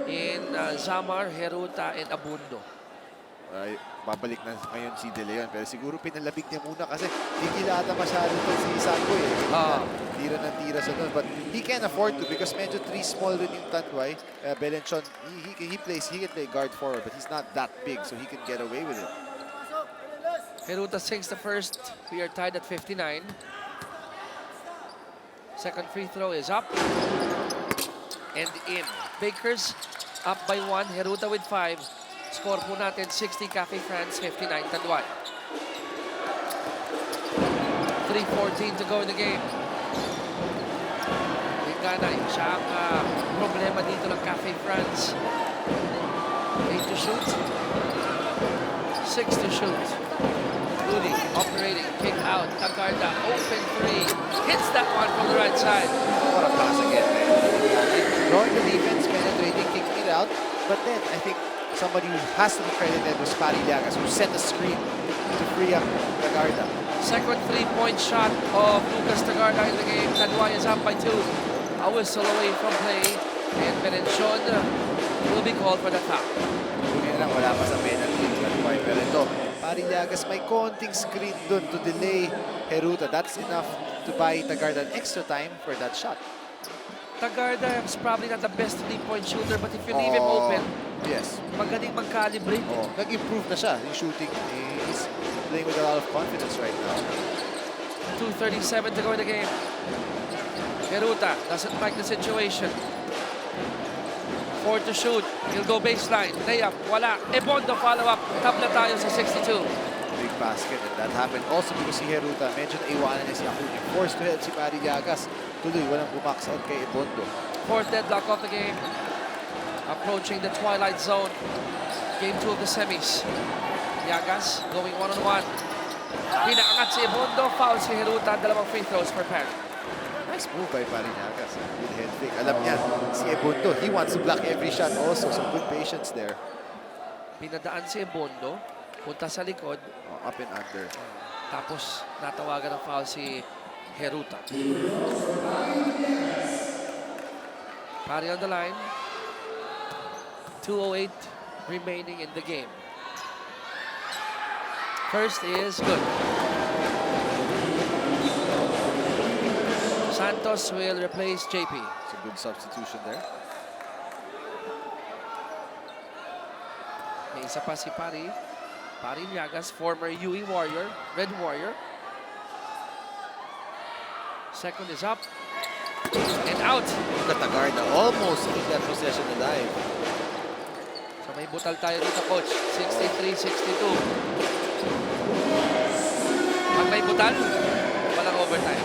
in Zamar, Heruta, and Abundo. Ay, babalik na ngayon si De Leon. Pero siguro pinalabig niya muna kasi hindi ata masyado ito si Sangoy. Tira ng tira sa doon. But he can afford to because medyo 3 small rin yung Tanduay. Belenchon, he can play guard forward but he's not that big so he can get away with it. Heruta sinks the first. We are tied at 59. Second free throw is up and in. Bakers up by 1. Heruta with 5. Score po natin 60 Cafe France, 59 Tanduay. 3:14 to go in the game. Liganay, siya ang problema dito ng Cafe France. 8 to shoot. 6 to shoot. Rudy operating, kick out. Tagarda, open 3. Hits that one from the right side. What a pass again, man. Drawing the defense, penetrating, kicking it out. But then, I think somebody who has to be credited was Patty Llagas, who set the screen to free up Tagarda. Second 3-point shot of Lucas Tagarda in the game. Tanduay is up by 2. A whistle away from play. And Belenchon will be called for the foul. Huli na lang, wala pa sa penalty. Pero ito, Patty Llagas may konting screen dun to delay Heruta. That's enough to buy Tagarda an extra time for that shot. Tagarda is probably not the best 3-point shooter, but if you leave him open, yes, magaling mag-calibrate. Nag-improve na siya. Yung shooting, he's playing with a lot of confidence right now. 2:37 to go in the game. Heruta doesn't like the situation. 4 to shoot. He'll go baseline. Layup. Wala. Ebondo follow-up. Tabla tayo sa 62. Big basket, and that happened also because si Heruta medyo naiwanan niya si Acuna. Forced to help si Patty Llagas. Tuloy, walang bumax out kay Ebondo. Fourth deadlock of the game. Approaching the twilight zone. Game 2 of the semis. Llagas going one-on-one. Pinaangat si Ebondo. Foul si Heruta. Dalawang free throws for Perry. Nice move by Patty Llagas. Good head fake. Alam niya, si Ebondo, he wants to block every shot also. Some good patience there. Pinadaan si Ebondo. Punta sa likod. Up and under. Tapos natawagan ng foul si Heruta. Pari on the line. 2:08 remaining in the game. First is good. Santos will replace JP. It's a good substitution there. May isa pa si Pari. Pari Llagas, former UE Warrior, Red Warrior. Second is up and out. The Tagarda almost keep that possession alive. So may butal tayo dito, coach. 63-62. Pag may butal, walang overtime.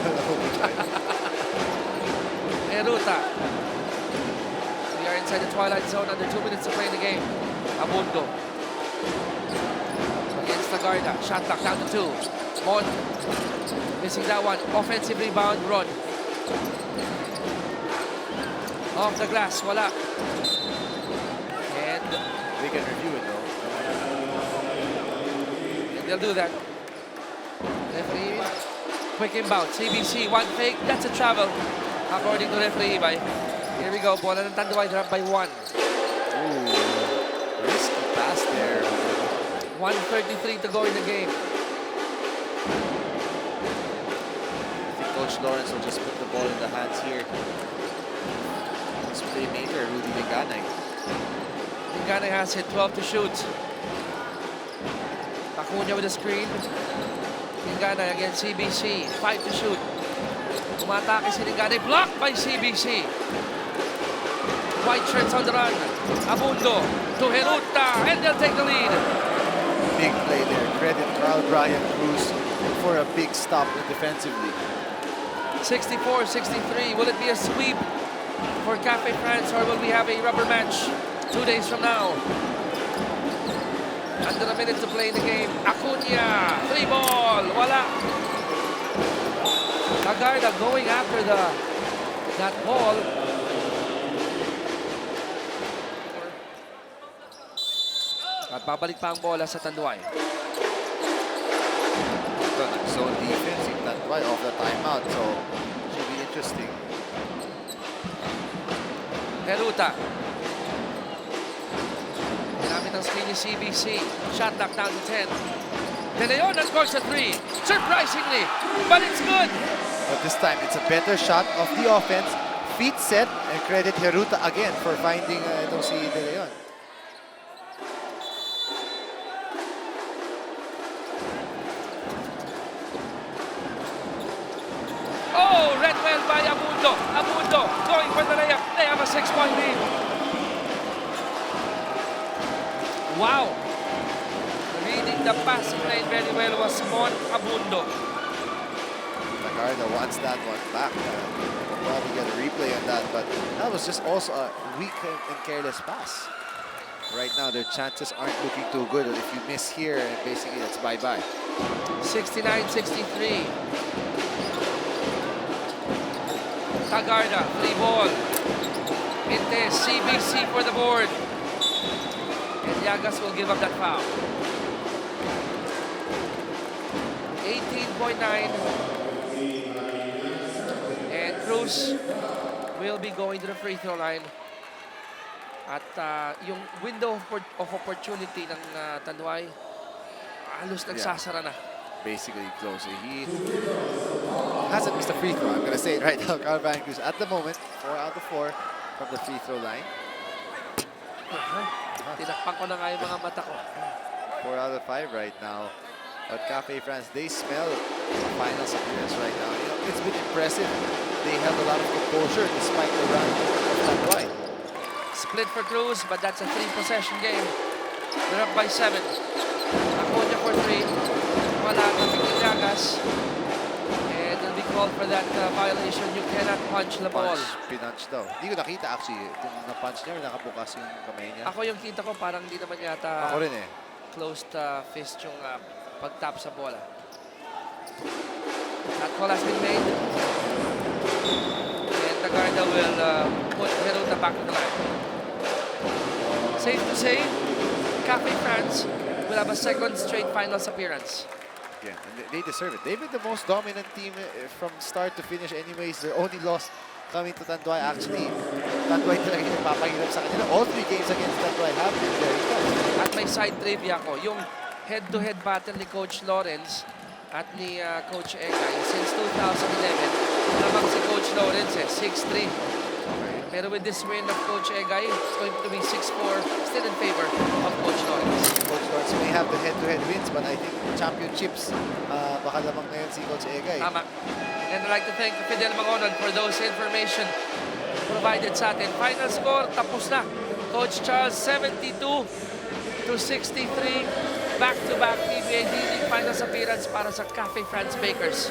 Eruta. We are inside the twilight zone. Under 2 minutes to play the game. Abundo. Against Tagarda. Shot clock down to 2. Mon. Missing that one. Offensive rebound. Rod. Off the glass. Wala. And They can review it though. they'll do that. Referee. Quick inbound. CBC. One fake. That's a travel. According to referee Ibay. Here we go. Bola ng Tanduay. Drop by 1. Ooh, risky pass there. 1:33 to go in the game. I think Coach Lawrence will just put the ball in the hands here. This playmaker, Rudy Liganay. Liganay has it. 12 to shoot. Acuna with a screen. Liganay against CBC. 5 to shoot. Umatake si Liganay. Blocked by CBC. White shirts on the run. Abundo to Heruta. And they'll take the lead. Big play there. Credit crowd Ryan Cruz for a big stop defensively. 64-63. Will it be a sweep for Cafe France or will we have a rubber match 2 days from now? Under a minute to play in the game. Acuna. 3 ball. Wala. Tagarda going after that ball. At babalik pa ang bola sa Tanduay. Ito, nag-zone defense yung Tanduay off the timeout. So, should be interesting. Heruta. Ginamit ang screen ni CBC. Shot knock down to 10. De Leon scores a 3. Surprisingly, but it's good. But this time, it's a better shot of the offense. Feet set, and credit Heruta again for finding itong si De Leon. Oh, read well by Abundo. Abundo going for the layup. They have a 6-point lead. Wow. Reading the passing lane very well was Mon Abundo. Tagarda wants that one back. We'll probably get a replay on that, but that was just also a weak and careless pass. Right now, their chances aren't looking too good. If you miss here, basically that's bye-bye. 69-63. Tagarda, 3 ball. Mintes, CBC for the board. And Llagas will give up that foul. 18.9. And Cruz will be going to the free throw line. At yung window of opportunity ng Tanduay, halos nagsasara na. Basically close. He hasn't missed a free throw. I'm going to say it right now. Carl Van Cruz at the moment, 4 out of 4 from the free throw line. Tinakpan ko na nga yung mga mata ko. 4 out of 5 right now. But Cafe France, they smell the finals appearance right now. You know, it's been impressive. They held a lot of composure despite the run of Tanduay. Split for Cruz, but that's a 3-possession game. They're up by 7. Acuna for 3. Wala kaming Llagas. And will be called for that violation. You cannot punch the ball. Pinunch daw. Hindi ko nakita actually. Kung na-punch niya or nakabukas yung kamay niya. Ako yung kita ko, parang hindi naman yata Ako rin eh. closed fist yung pag-tap sa bola. That call has been made. And Tagarda will put Heruta back to the line. Safe to say, Cafe France will have a second straight finals appearance. Yeah, and they deserve it. They've been the most dominant team from start to finish anyways. Their only loss coming to Tanduay. Actually, Tanduay talaga yung papahirap sa kanila. All 3 games against Tanduay have been very tough. At may side trivia ko, yung head-to-head battle ni Coach Lawrence at ni Coach Egay since 2011, lamang si Coach Lawrence 6-3. Pero with this win of Coach Egay, it's going to be 6-4, still in favor of Coach Lawrence. Coach Lawrence may have the head-to-head wins, but I think championships, baka lamang ngayon si Coach Egay. Tama. And I'd like to thank Fidel Mangonon for those information provided sa atin. Final score, tapos na. Coach Charles, 72-63. Back-to-back PBA D-League Finals appearance para sa Cafe France Bakers.